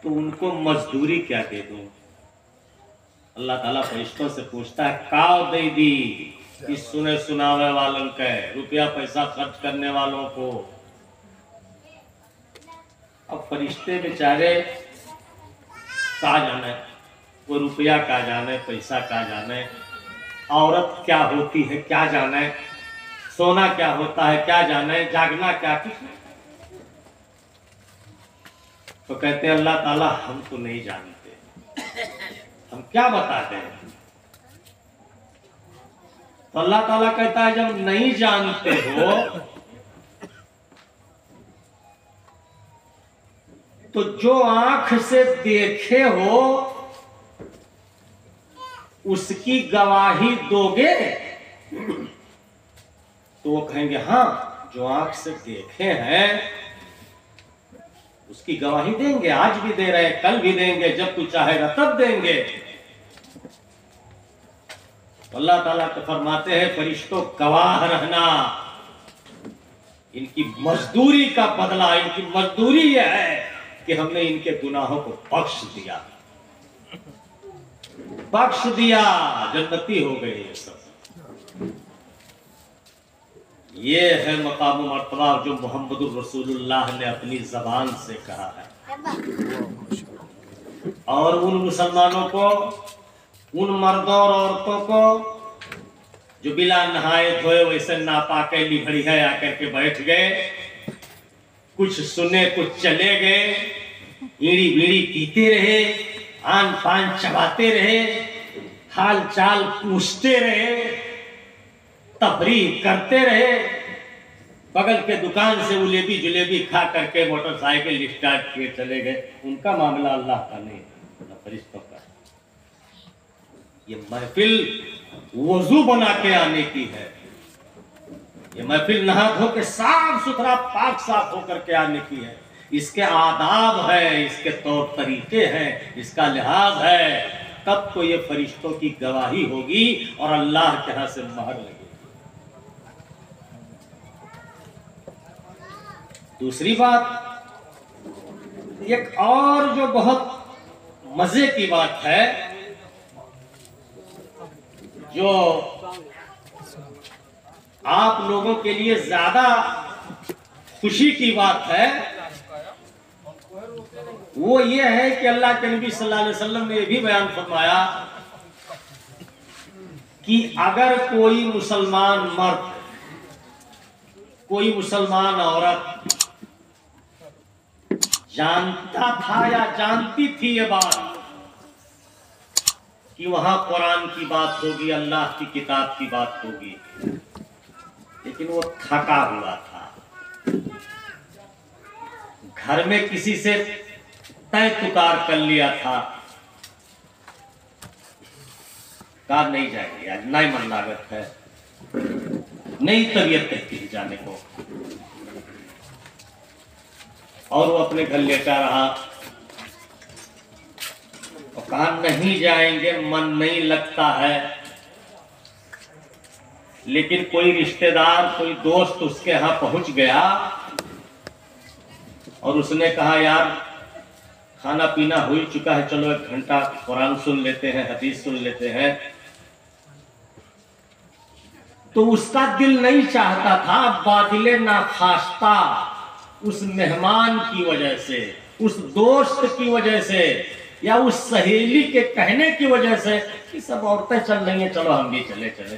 तो उनको मजदूरी क्या दे दूं? अल्लाह ताला फरिश्तों से पूछता है, काव दे दी इस सुने सुनावे वालों के, रुपया पैसा खर्च करने वालों को। अब फरिश्ते बेचारे का जाने, वो रुपया का जाने, पैसा का जाने, औरत क्या होती है क्या जाने, सोना क्या होता है क्या जाने, जागना क्या, कुछ नहीं। तो कहते हैं अल्लाह ताला हम तो नहीं जानते, हम क्या बताते हैं? तो अल्लाह ताला कहता है जब नहीं जानते हो तो जो आंख से देखे हो उसकी गवाही दोगे? तो वो कहेंगे हाँ, जो आंख से देखे हैं उसकी गवाही देंगे, आज भी दे रहे हैं, कल भी देंगे, जब तू चाहेगा तब देंगे। अल्लाह ताला तो फरमाते हैं फरिश्तों गवाह रहना, इनकी मजदूरी का बदला, इनकी मजदूरी यह है कि हमने इनके गुनाहों को बख्श दिया, बख्श दिया, जन्नती हो गए ये सब। ये है मकाम मर्तबा जो मोहम्मदुर रसूलुल्लाह ने अपनी जबान से कहा है। और उन मुसलमानों को, उन मर्दों और औरतों को जो बिना नहाए धोए वैसे नापाके लिभड़ी है आकर के बैठ गए, कुछ सुने कुछ चले गए, ईड़ी बीड़ी पीते रहे, आन पान चबाते रहे, हाल चाल पूछते रहे, तफरीह करते रहे, बगल के दुकान से उलेबी जुलेबी खा करके मोटरसाइकिल स्टार्ट किए चले गए। उनका मामला अल्लाह का नहीं, फरिश्तों का। ये महफिल वजू बना के आने की है, ये महफिल नहा धो के साफ सुथरा पाक साफ होकर के आने की है। इसके आदाब है, इसके तौर तरीके हैं, इसका लिहाज है, तब तो ये फरिश्तों की गवाही होगी और अल्लाह के यहाँ से महर लगेगी। दूसरी बात, एक और जो बहुत मजे की बात है, जो आप लोगों के लिए ज्यादा खुशी की बात है, वो ये है कि अल्लाह के नबी सल्लल्लाहु अलैहि वसल्लम ने ये भी बयान फरमाया कि अगर कोई मुसलमान मर्द, कोई मुसलमान औरत जानता था या जानती थी ये बात कि वहां कुरान की बात होगी, अल्लाह की किताब की बात होगी, लेकिन वो थका हुआ था, घर में किसी से तय तुकार कर लिया था, कार नहीं जाएगी आज, नहीं मन लागत है, नहीं तबीयत कहती है जाने को, और वो अपने घर लेटा रहा और कहा नहीं जाएंगे, मन नहीं लगता है। लेकिन कोई रिश्तेदार, कोई दोस्त उसके यहां पहुंच गया और उसने कहा यार खाना पीना हो ही चुका है, चलो 1 घंटा कुरान सुन लेते हैं, हदीस सुन लेते हैं। तो उसका दिल नहीं चाहता था, बादिले नाखास्ता उस मेहमान की वजह से, उस दोस्त की वजह से, या उस सहेली के कहने की वजह से कि सब औरतें चल रही हैं, चलो हम भी चले चले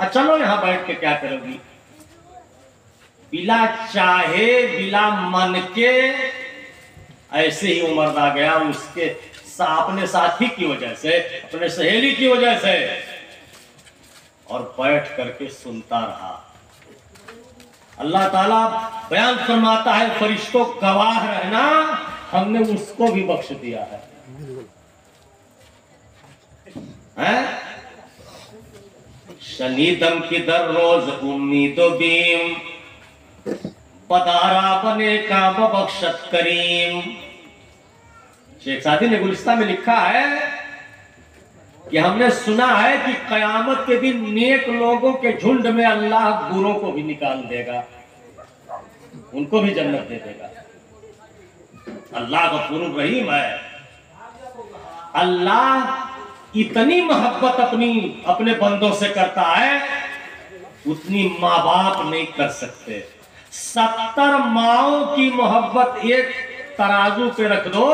चलो यहां बैठ के क्या करोगी, बिला चाहे बिला मन के ऐसे ही उमर आ गया उसके अपने साथी की वजह से, अपने सहेली की वजह से, और बैठ करके सुनता रहा। अल्लाह ताला बयान फरमाता है फरिश्तों गवाह रहना, हमने उसको भी बख्श दिया है, शनीदम की दर रोज उम्मीदो बीम, पदारा बने का बख्शत करीम। शेख सादी ने गुलिस्तान में लिखा है कि हमने सुना है कि कयामत के दिन नेक लोगों के झुंड में अल्लाह बुरों को भी निकाल देगा, उनको भी जन्नत दे देगा। अल्लाह गफूरुर रहीम है, अल्लाह इतनी मोहब्बत अपने बंदों से करता है उतनी माँ बाप नहीं कर सकते। 70 माओं की मोहब्बत एक तराजू पे रख दो,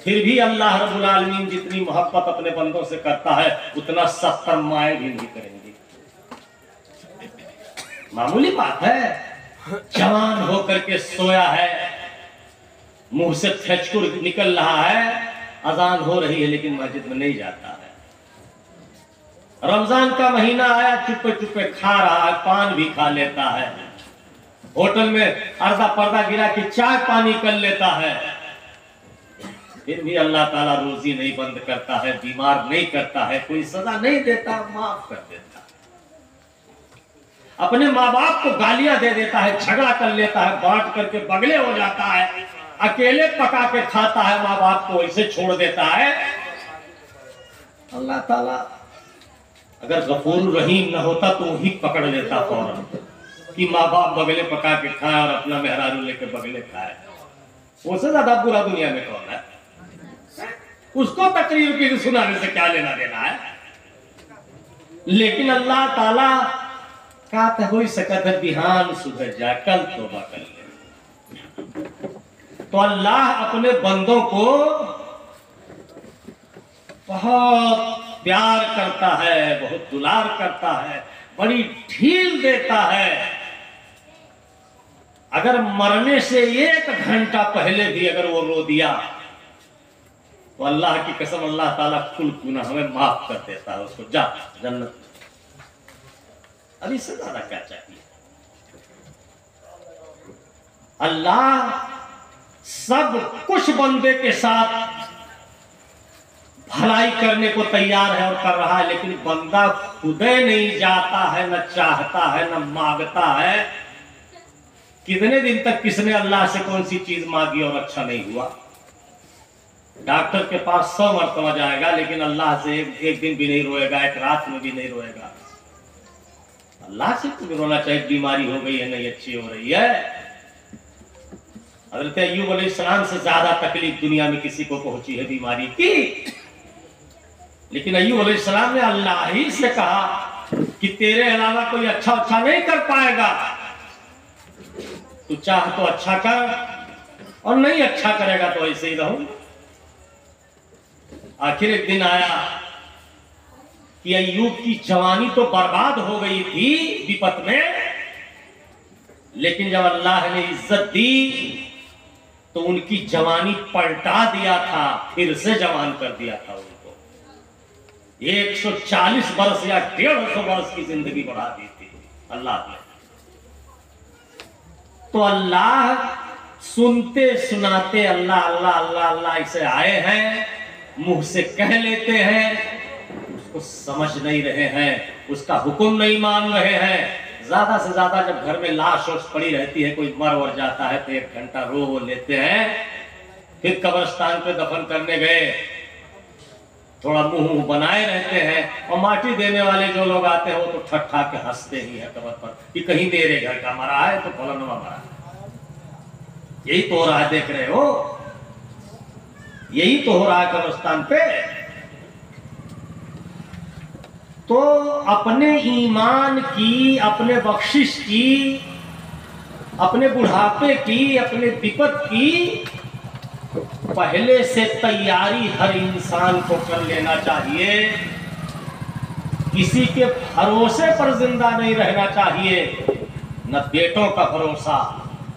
फिर भी अल्लाह रब्बुल आलमीन जितनी मोहब्बत अपने बंदों से करता है उतना 70 माएँ भी नहीं करेंगी। मामूली बात है। जवान होकर के सोया है, मुंह से फेचकुर निकल रहा है, अजान हो रही है लेकिन मस्जिद में नहीं जाता है। रमजान का महीना आया, चुपे चुपे खा रहा है, पान भी खा लेता है, होटल में अर्धा पर्दा गिरा के चाय पानी कर लेता है, फिर भी अल्लाह ताला रोजी नहीं बंद करता है, बीमार नहीं करता है, कोई सजा नहीं देता, माफ कर देता। अपने माँ बाप को गालियां दे देता है, झगड़ा कर लेता है, बांट करके बगले हो जाता है, अकेले पका के खाता है, माँ बाप को ऐसे छोड़ देता है। अल्लाह ताला अगर गफूर रहीम न होता तो वही पकड़ लेता फौरन कि माँ बाप बगले पका के खाए और अपना मेहरारू लेके बगले खाए। उससे ज्यादा बुरा दुनिया में कौन है? उसको तकरीर की सुनाने से क्या लेना देना है? लेकिन अल्लाह ताला कहता हो सकता है बिहान सुबह जा, कल तौबा कर ले। तो अल्लाह अपने बंदों को बहुत प्यार करता है, बहुत दुलार करता है, बड़ी ढील देता है। अगर मरने से 1 घंटा पहले भी अगर वो रो दिया तो अल्लाह की कसम अल्लाह ताला कुल गुनाह हमें माफ कर देता है, उसको जा जन्नत। अब इससे ज्यादा क्या चाहिए? अल्लाह सब कुछ बंदे के साथ भलाई करने को तैयार है और कर रहा है, लेकिन बंदा खुद नहीं जाता है, न चाहता है, न मांगता है। कितने दिन तक किसने अल्लाह से कौन सी चीज मांगी और अच्छा नहीं हुआ? डॉक्टर के पास 100 मरतबा जाएगा लेकिन अल्लाह से एक दिन भी नहीं रोएगा, एक रात में भी नहीं रोएगा। अल्लाह से तो रोना चाहिए, बीमारी हो गई है, नहीं अच्छी हो रही है। हज़रत अय्यूब अलैहिस्सलाम से ज्यादा तकलीफ दुनिया में किसी को पहुंची है बीमारी की, लेकिन अय्यूब अलैहिस्सलाम ने अल्लाह ही से कहा कि तेरे अलावा कोई अच्छा नहीं कर पाएगा, तू चाह तो अच्छा कर और नहीं अच्छा करेगा तो ऐसे ही रहो। आखिर एक दिन आया कि अय्यूब की जवानी तो बर्बाद हो गई थी विपत में, लेकिन जब अल्लाह ने इज्जत दी तो उनकी जवानी पलटा दिया था, फिर से जवान कर दिया था उनको। 140 वर्ष या 150 वर्ष की जिंदगी बढ़ा दी थी अल्लाह ने। तो अल्लाह सुनते सुनाते अल्लाह अल्लाह अल्लाह अल्लाह इसे आए हैं, मुंह से कह लेते हैं, उसको समझ नहीं रहे हैं, उसका हुक्म नहीं मान रहे हैं। ज्यादा से ज्यादा जब घर में लाश पड़ी रहती है, कोई मर वर जाता है तो 1 घंटा रो लेते हैं, फिर कब्रिस्तान पे दफन करने गए थोड़ा मुंह बनाए रहते हैं, और माटी देने वाले जो लोग आते हैं वो तो ठट्ठा के हंसते ही है कब्र पर कि कहीं मेरे घर का मरा है तो फलाना मरा। यही तो हो रहा है, देख रहे हो, यही तो हो रहा है कब्रिस्तान पे। तो अपने ईमान की, अपने बख्शिश की, अपने बुढ़ापे की, अपने विपत की पहले से तैयारी हर इंसान को कर लेना चाहिए। किसी के भरोसे पर जिंदा नहीं रहना चाहिए, न बेटों का भरोसा,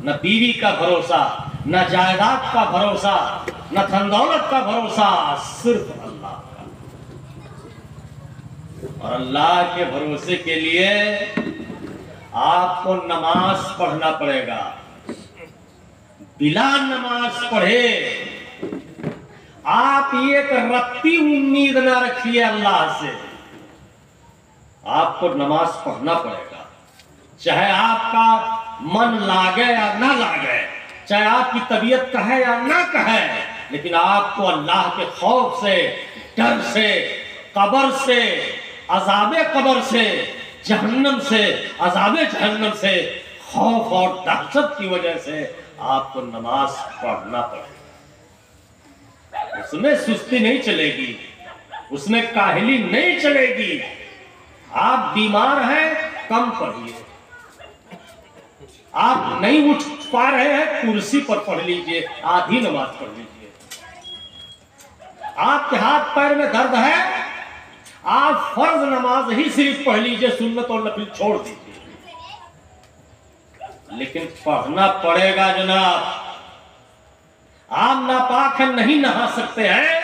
न बीवी का भरोसा, न जायदाद का भरोसा, न धन दौलत का भरोसा, सिर्फ अल्लाह का। और अल्लाह के भरोसे के लिए आपको नमाज पढ़ना पड़ेगा। बिना नमाज पढ़े आप एक रत्ती उम्मीद ना रखिए अल्लाह से। आपको नमाज पढ़ना पड़ेगा, चाहे आपका मन लागे या ना लागे, चाहे आपकी तबीयत कहे या ना कहे, लेकिन आपको अल्लाह के खौफ से, डर से, कब्र से, अज़ाबे कब्र से, जहन्नम से, अज़ाबे जहन्नम से खौफ और दहशत की वजह से आपको नमाज पढ़ना पड़ेगा। उसमें सुस्ती नहीं चलेगी, उसमें काहली नहीं चलेगी। आप बीमार हैं, कम पढ़िए। आप नहीं उठ पा रहे हैं, कुर्सी पर पढ़ लीजिए, आधी नमाज पढ़ लीजिए। आपके हाथ पैर में दर्द है, आप फर्ज नमाज ही सिर्फ पढ़ लीजिए, सुन्नत और नफिल छोड़ दीजिए। लेकिन पढ़ना पड़ेगा जनाब। आप नापाक हैं, नहीं नहा सकते हैं,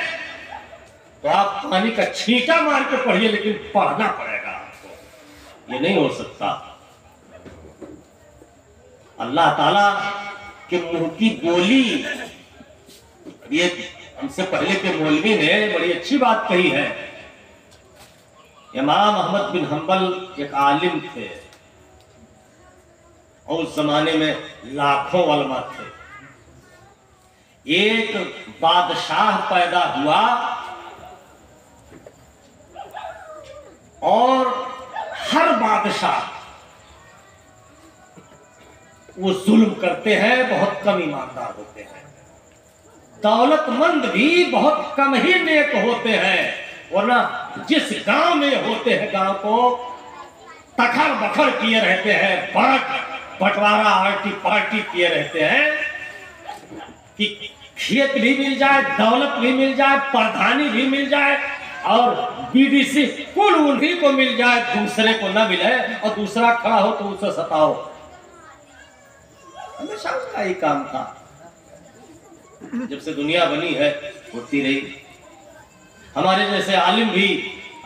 तो आप पानी का छींटा मार के पढ़िए, लेकिन पढ़ना पड़ेगा आपको। ये नहीं हो सकता। अल्लाह ताला के मुंह की बोली, ये हमसे पहले के मौलवी ने बड़ी अच्छी बात कही है। इमाम अहमद बिन हंबल एक आलिम थे और उस जमाने में लाखों उलमा थे। एक बादशाह पैदा हुआ और हर बादशाह वो जुल्म करते हैं, बहुत कम ईमानदार होते हैं। दौलतमंद भी बहुत कम ही नेक होते हैं, वरना जिस गांव में होते हैं गांव को तखर बखर किए रहते हैं, बंटवारा आर्टी पार्टी किए रहते हैं कि खेत भी मिल जाए, दौलत भी मिल जाए, प्रधानी भी मिल जाए और बीडीसी कुल उन्हीं को मिल जाए, दूसरे को न मिले, और दूसरा खड़ा हो तो उसे सताओ। हमेशा उसका ही काम था। जब से दुनिया बनी है होती रही। हमारे जैसे आलिम भी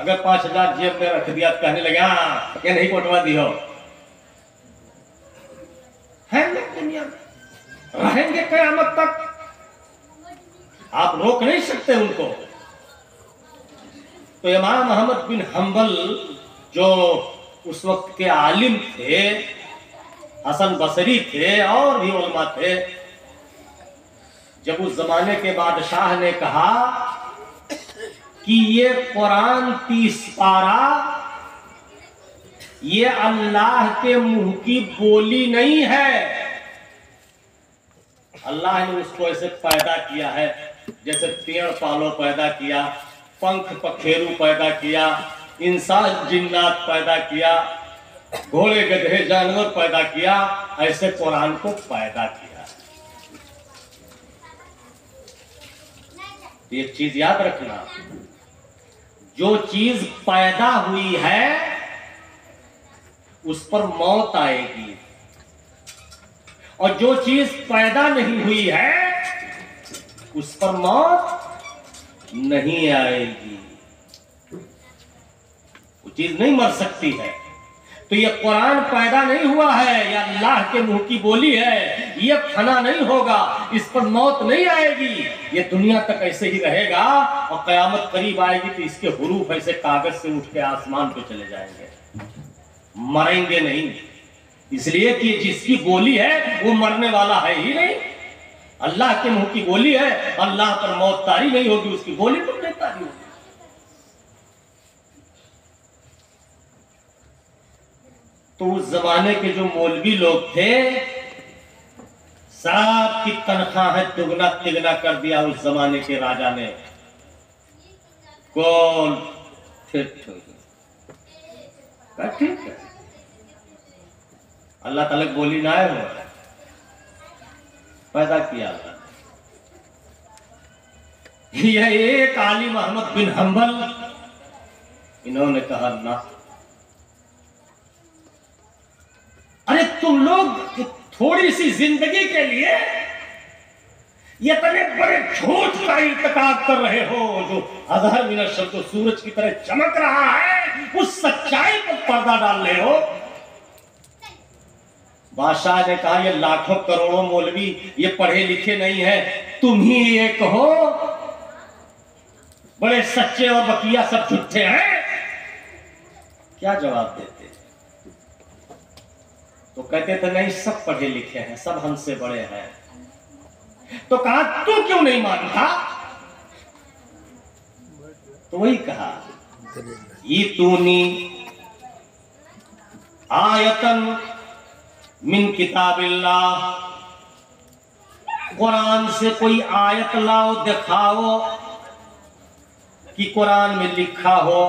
अगर 5,000 जेब में रख दिया, कहने लगे हाँ ये नहीं कोटवा दी हो, है दुनिया में, रहेंगे कयामत तक। आप रोक नहीं सकते उनको। तो इमाम अहमद बिन हंबल जो उस वक्त के आलिम थे, हसन बसरी थे और भी उलमा थे, जब उस जमाने के बादशाह ने कहा कि ये कुरान 30 पारा ये अल्लाह के मुंह की बोली नहीं है। अल्लाह ने उसको ऐसे पैदा किया है जैसे पेड़ पालो पैदा किया, पंख पखेरु पैदा किया, इंसान जिन्नात पैदा किया, घोड़े गधे जानवर पैदा किया, ऐसे कुरान को पैदा किया। तो एक चीज याद रखना, जो चीज पैदा हुई है उस पर मौत आएगी, और जो चीज पैदा नहीं हुई है उस पर मौत नहीं आएगी। वो चीज नहीं मर सकती है। तो ये कुरान पैदा नहीं हुआ है, ये अल्लाह के मुंह की बोली है, ये फना नहीं होगा, इस पर मौत नहीं आएगी, ये दुनिया तक ऐसे ही रहेगा, और कयामत करीब आएगी तो इसके हुरूफ ऐसे कागज से उठ के आसमान पे चले जाएंगे, मरेंगे नहीं। इसलिए कि जिसकी बोली है वो मरने वाला है ही नहीं। अल्लाह के मुंह की बोली है, अल्लाह पर मौत तारी नहीं होगी, उसकी बोली पर नहीं तारी होगी। तो उस जमाने के जो मौलवी लोग थे, सबकी तनख्वाह दुगना तिगना कर दिया उस जमाने के राजा ने। कौन? ठीक है, अल्लाह ताला बोली ना है, वो पैदा किया। यह एक आलिम अहमद बिन हंबल, इन्होंने कहा ना, अरे तुम लोग थोड़ी सी जिंदगी के लिए ये इतने बड़े झूठ का इर्तिकाब कर रहे हो, जो अज़हर मिनश शम्स, सूरज की तरह चमक रहा है, उस सच्चाई पर पर्दा डाल रहे हो। बादशाह ने कहा ये लाखों करोड़ों मौलवी ये पढ़े लिखे नहीं है, तुम ही एक हो, बड़े सच्चे और बकिया सब झूठे हैं। क्या जवाब देते? तो कहते थे नहीं, सब पढ़े लिखे हैं, सब हमसे बड़े हैं। तो कहा तू क्यों नहीं मानता? तो वही कहा, ये तूनी आयतन मिन किताबिल्लाह कुरान से कोई आयत लाओ, दिखाओ कि कुरान में लिखा हो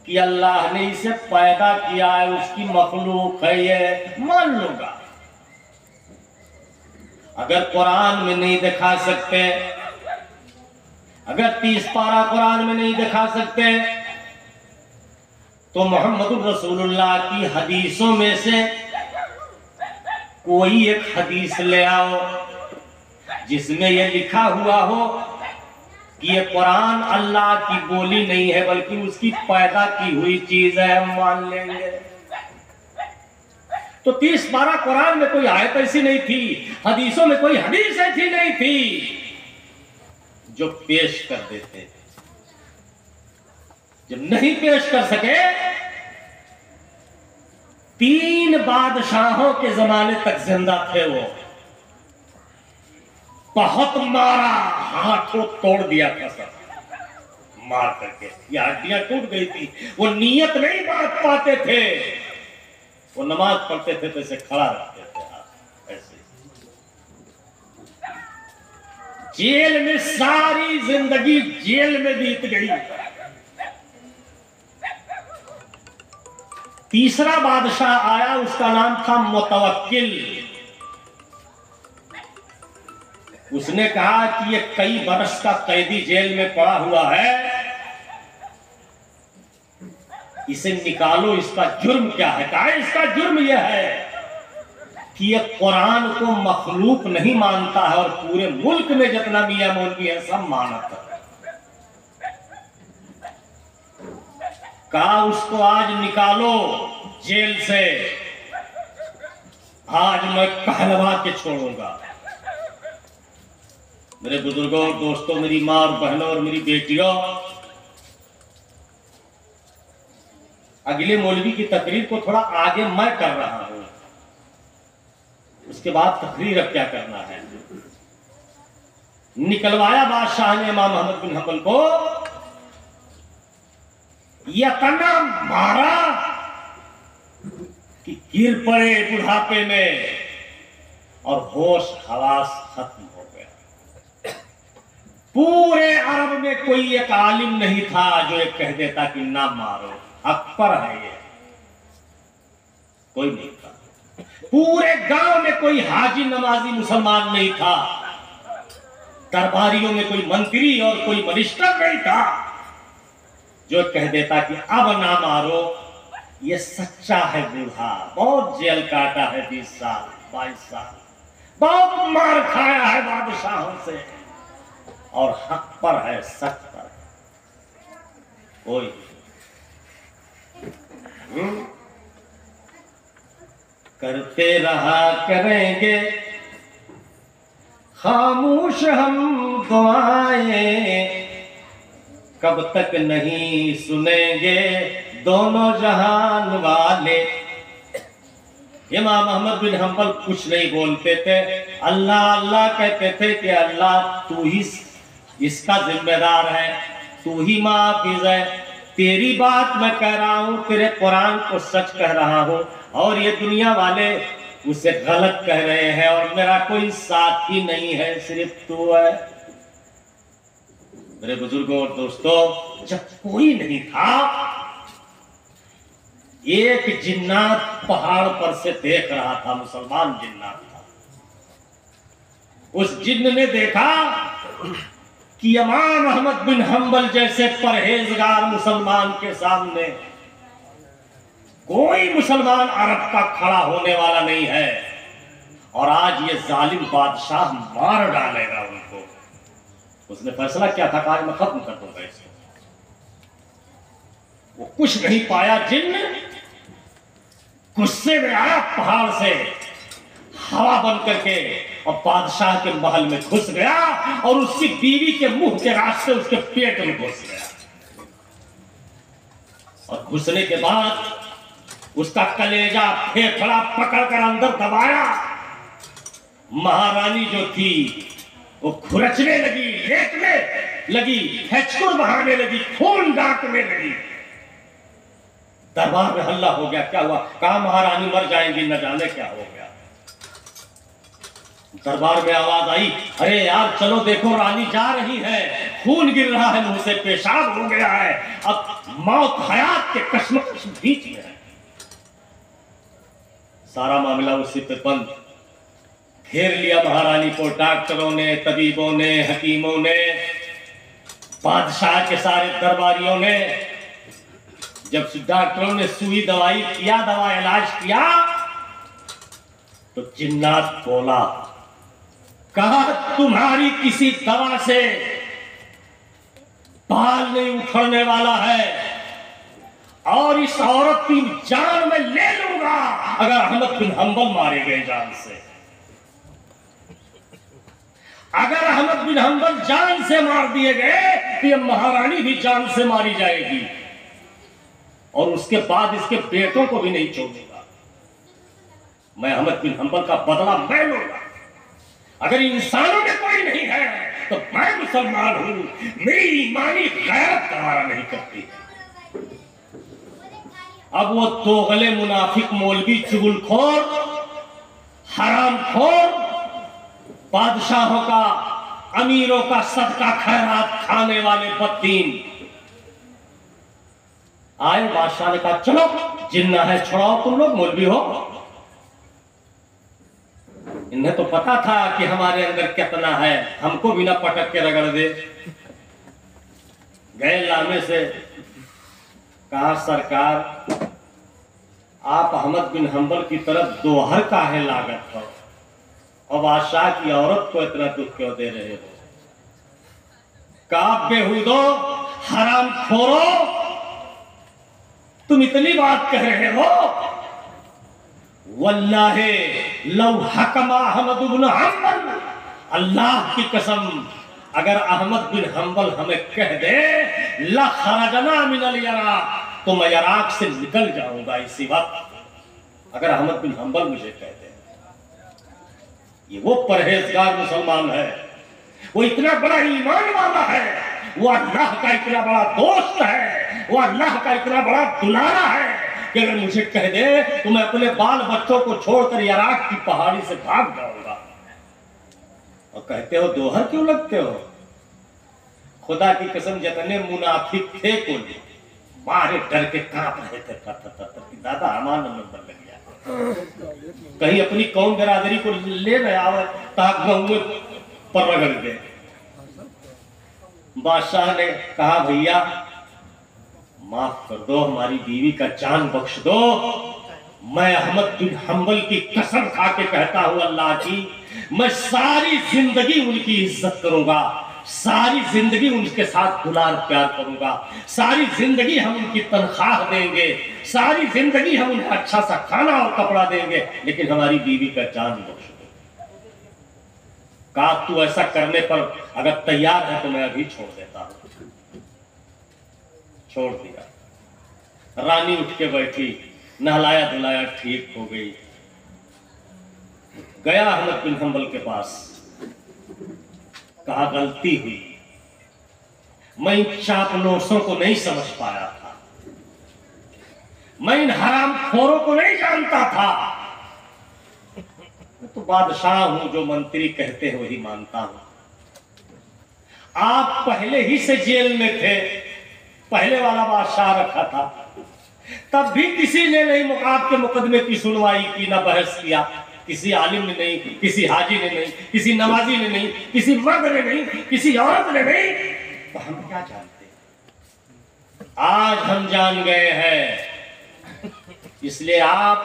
कि अल्लाह ने इसे पैदा किया है, उसकी मखलूक है, ये मान लूंगा। अगर कुरान में नहीं दिखा सकते, अगर 30 पारा कुरान में नहीं दिखा सकते, तो मोहम्मद रसूलुल्लाह की हदीसों में से कोई एक हदीस ले आओ जिसमें यह लिखा हुआ हो कि ये कुरान अल्लाह की बोली नहीं है बल्कि उसकी पैदा की हुई चीज है, हम मान लेंगे। तो 30 पारा कुरान में कोई आयत ऐसी नहीं थी, हदीसों में कोई हदीस ऐसी नहीं थी जो पेश कर देते। जब नहीं पेश कर सके, 3 बादशाहों के जमाने तक जिंदा थे वो, बहुत मारा, हाथों तोड़ दिया था सब, मार करके ये हड्डियां टूट गई थी। वो नियत नहीं बांध पाते थे, वो नमाज पढ़ते थे तो ऐसे खड़ा रखते थे ऐसे। जेल में सारी जिंदगी जेल में बीत गई। तीसरा बादशाह आया, उसका नाम था मुतवक्किल। उसने कहा कि ये कई बरस का कैदी जेल में पड़ा हुआ है, इसे निकालो, इसका जुर्म क्या है? कहा इसका जुर्म यह है कि ये कुरान को मखलूक नहीं मानता है और पूरे मुल्क में जितना मियां मौलवी है सब मानता है। कहा उसको आज निकालो जेल से, आज मैं कहलवा के छोड़ूंगा। मेरे बुजुर्गों और दोस्तों, मेरी माँ और बहनों और मेरी बेटियों, अगले मौलवी की तकरीर को थोड़ा आगे मैं कर रहा हूं, उसके बाद तकरीर अब क्या करना है। निकलवाया बादशाह ने इमाम अहमद बिन हंबल को, इतना मारा कि गिर पड़े बुढ़ापे में और होश हवास खत्म हो गया। पूरे अरब में कोई एक आलिम नहीं था जो एक कह देता कि ना मारो, अकबर है ये, कोई नहीं था। पूरे गांव में कोई हाजी नमाजी मुसलमान नहीं था, दरबारियों में कोई मंत्री और कोई मिनिस्टर नहीं था जो कह देता कि अब ना मारो, ये सच्चा है बूढ़ा, बहुत जेल काटा है 20 साल 22 साल, बहुत मार खाया है बादशाहों से और हक पर है, सच पर कोई करते रहा करेंगे खामोश हम दुआएं, कब तक नहीं सुनेंगे दोनों जहान वाले। इमाम अहमद बिन हंबल कुछ नहीं बोलते थे, अल्लाह अल्लाह कहते थे कि अल्लाह तू ही इसका जिम्मेदार है, तू ही माफिज है, तेरी बात मैं कह रहा हूं, तेरे कुरान को सच कह रहा हूं और ये दुनिया वाले उसे गलत कह रहे हैं और मेरा कोई साथी नहीं है, सिर्फ तू है। मेरे बुजुर्गों और दोस्तों, जब कोई नहीं था, एक जिन्नात पहाड़ पर से देख रहा था, मुसलमान जिन्नात था। उस जिन्न ने देखा कि इमाम अहमद बिन हंबल जैसे परहेजगार मुसलमान के सामने कोई मुसलमान अरब का खड़ा होने वाला नहीं है और आज ये जालिम बादशाह मार डालेगा उनको। उसने फैसला किया था, आज मैं खत्म कर दूंगा इसको। वो कुछ नहीं पाया, जिन्न गुस्से में आया पहाड़ से हवा बन करके और बादशाह के महल में घुस गया और उसकी बीवी के मुंह के रास्ते उसके पेट में घुस गया और घुसने के बाद उसका कलेजा फेफड़ा पकड़कर अंदर दबाया। महारानी जो थी वो खुरचने लगी, लेटने लगी, हेचकुर बहाने लगी, खून डांटने लगी। दरबार में हल्ला हो गया, क्या हुआ? कहा महारानी मर जाएंगी, न जाने क्या हो गया। दरबार में आवाज आई, अरे यार चलो देखो रानी जा रही है, खून गिर रहा है, मुंह से पेशाब हो गया है, अब मौत हयात के कश्मकश बीच में है। सारा मामला उसी पे बंद। घेर लिया महारानी को डॉक्टरों ने, तबीबों ने, हकीमों ने, बादशाह के सारे दरबारियों ने। जब डॉक्टरों ने सुई दवाई किया, दवा इलाज किया, तो जिन्नात बोला, कहा तुम्हारी किसी दवा से बाल नहीं उखड़ने वाला है और इस औरत की जान मैं ले लूंगा अगर अहमद बिन हंबल मारे गए जान से। अगर अहमद बिन हंबल जान से मार दिए गए तो ये महारानी भी जान से मारी जाएगी और उसके बाद इसके बेटों को भी नहीं छोड़ूंगा। मैं अहमद बिन हंबल का बदला मैं लूंगा। अगर इंसानों में कोई नहीं है तो मैं मुसलमान हूं, मेरी ईमानी गैरत गवारा नहीं करती। अब वो दोगले मुनाफिक मौलवी, चुगलखोर, हरामखोर, बादशाहों का, अमीरों का सदका खैरात खाने वाले बददीन आए। बादशाह ने कहा चलो जिन्ना है छुड़ाओ, तुम लोग मौलवी हो। इन्हें तो पता था कि हमारे अंदर कितना है, हमको भी ना पटक के रगड़ दे। गए लामे से, कहा सरकार आप अहमद बिन हंबल की तरफ दोहर काहे लागत हो और बादशाह की औरत को इतना दुख क्यों दे रहे हो? कहा बेहुदो, हराम खोरो, तुम इतनी बात कह रहे हो? वल्लाहे लौ हकमा अहमद बिन हंबल, अल्लाह की कसम अगर अहमद बिन हंबल हमें कह दे ला खरजना मिनल इराक, तो मैं इराक से निकल जाऊंगा इसी वक्त। अगर अहमद बिन हंबल मुझे कह दे, ये वो परहेजगार मुसलमान है, वो इतना बड़ा ईमान वाला है, वो अल्लाह का इतना बड़ा दोस्त है, वो अल्लाह का इतना बड़ा दुलारा है कि अगर मुझे कह दे तो मैं अपने बाल बच्चों को छोड़कर इराक की पहाड़ी से भाग जाऊंगा। और कहते हो दोहर क्यों लगते हो? खुदा की कसम जितने मुनाफिक थे कुल मारे डर के कांप रहे थे, कि दादा हमारा नंबर लग गया, कहीं अपनी कौम बिरादरी को ले न आवे ताक गहुए पर रगड़ दे। बादशाह ने कहा भैया माफ कर दो, हमारी बीवी का जान बख्श दो। मैं अहमद बिन हंबल की कसम खा के कहता हूं अल्लाह की, मैं सारी जिंदगी उनकी इज्जत करूंगा, सारी जिंदगी उनके साथ दुलार प्यार करूंगा, सारी जिंदगी हम उनकी तनख्वाह देंगे, सारी जिंदगी हम उन्हें अच्छा सा खाना और कपड़ा देंगे, लेकिन हमारी बीवी का जान बख्श दो। कहा तू ऐसा करने पर अगर तैयार है तो मैं अभी छोड़ देता हूं। छोड़ दिया। रानी उठ के बैठी, नहलाया धुलाया ठीक हो गई। गया अहमद बिन हंबल के पास, कहा गलती हुई, मैं इन चापलूसों को नहीं समझ पाया था, मैं इन हरामखोरों को नहीं जानता था। मैं तो बादशाह हूं, जो मंत्री कहते हैं वही मानता हूं। आप पहले ही से जेल में थे, पहले वाला बादशाह रखा था, तब भी किसी ने नहीं आपके मुकदमे की सुनवाई की, ना बहस किया, किसी आलिम ने नहीं, किसी हाजी ने नहीं, किसी नमाजी ने नहीं, किसी मर्द ने नहीं, किसी औरत ने नहीं। तो हम क्या जानते? आज हम जान गए हैं, इसलिए आप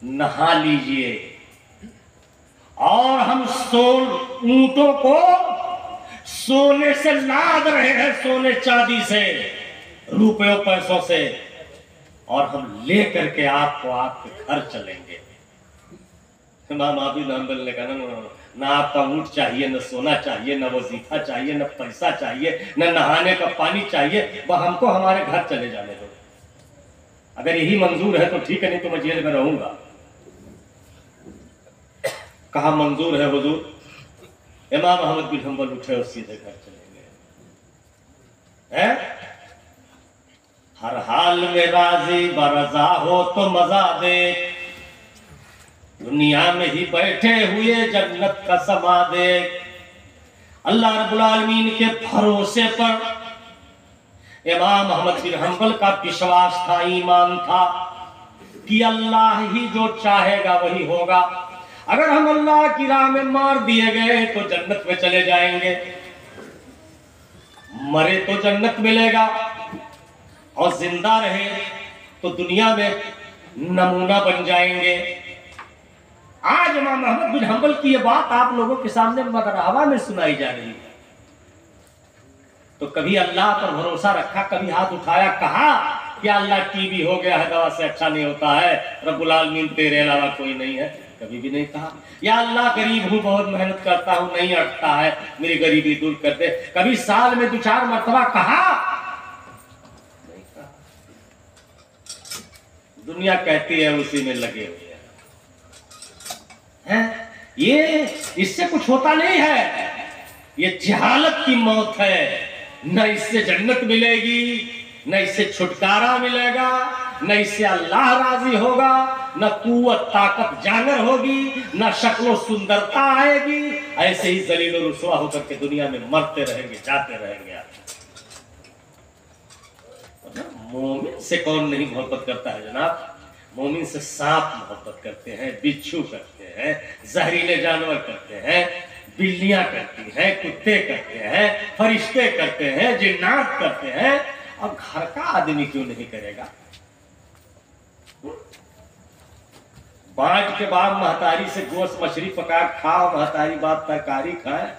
नहा लीजिए और हम ऊंटों को सोने से लाद रहे हैं, सोने चांदी से, रुपयों पैसों से, और हम ले करके आपको आपके घर चलेंगे। इमाम बिन हंबल ने कहा ना आपका ऊंट चाहिए, न सोना चाहिए, न वजीफा चाहिए, न पैसा चाहिए, न नहाने का पानी चाहिए, वह हमको हमारे घर चले जाने दो। अगर यही मंजूर है तो ठीक है, नहीं तो मैं जेल में रहूंगा। कहा मंजूर है हुजूर। इमाम अहमद बिन हंबल उठे और सीधे घर चले गए। हर हाल में राजी बरजा हो तो मजा दे, दुनिया में ही बैठे हुए जन्नत का समा देख। अल्लाह रब्बुल आलमीन के भरोसे पर इमाम अहमद बिन हंबल का विश्वास था, ईमान था कि अल्लाह ही जो चाहेगा वही होगा। अगर हम अल्लाह की राह में मार दिए गए तो जन्नत में चले जाएंगे, मरे तो जन्नत मिलेगा, और जिंदा रहे तो दुनिया में नमूना बन जाएंगे। आज इमाम अहमद बिन हंबल की ये बात आप लोगों के सामने मदरहवा में सुनाई जा रही है। तो कभी अल्लाह पर भरोसा रखा, कभी हाथ उठाया, कहा कि अल्लाह टीबी हो गया है, दवा से अच्छा नहीं होता है, रब्बुल आलमीन तेरे अलावा कोई नहीं है, कभी भी नहीं कहा। या अल्लाह गरीब हूं, बहुत मेहनत करता हूं, नहीं अटता है, मेरी गरीबी दूर कर दे, कभी साल में 2-4 मरतबा कहा? नहीं कहा। दुनिया कहती है उसी में लगे हुए हैं। ये इससे कुछ होता नहीं है, ये जहालत की मौत है। न इससे जन्नत मिलेगी, न इससे छुटकारा मिलेगा, न इससे अल्लाह राजी होगा, न कुव्वत ताकत जागर होगी, न शक्लो सुंदरता आएगी। ऐसे ही जलील और रुसवा होकर के दुनिया में मरते रहेंगे, जाते रहेंगे। मोमिन से कौन नहीं मोहब्बत करता है जनाब? मोमिन से सांप मोहब्बत करते हैं, बिच्छू करते हैं, जहरीले जानवर करते हैं, बिल्लियां करती हैं, कुत्ते करते हैं, फरिश्ते करते हैं, जिन्नात करते हैं, और घर का आदमी क्यों नहीं करेगा? बांट के बाद महतारी से गोश्त मछली पका खाओ, महतारी बाप तरकारी खाए,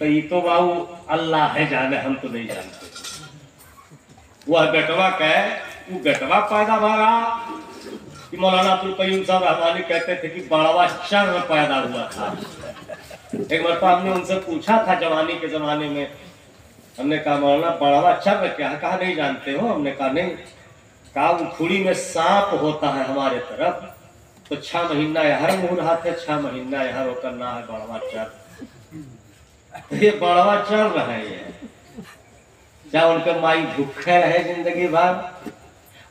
तो ये तो बाबू अल्लाह है जाने, हम तो नहीं जानते। वह गटवा कहे, वो गटवा पैदा मारा कि मौलाना अब्दुल कयूम साहब रहमानी कहते थे कि बड़वा चर्र पैदा हुआ था। एक मरतबा हमने उनसे पूछा था जवानी के जमाने में, हमने कहा मौलाना बड़वा चर्र क्या है? कहा नहीं जानते हो? हमने कहा नहीं। कहा उखुड़ी में सांप होता है हमारे तरफ, तो 6 महीना यहर मुँह रहा था, 6 महीना यहर होकर ना है बड़वा चर्र। ये बड़वा चर्र है। ये चाहे उनके माई भूखे रहे जिंदगी भर,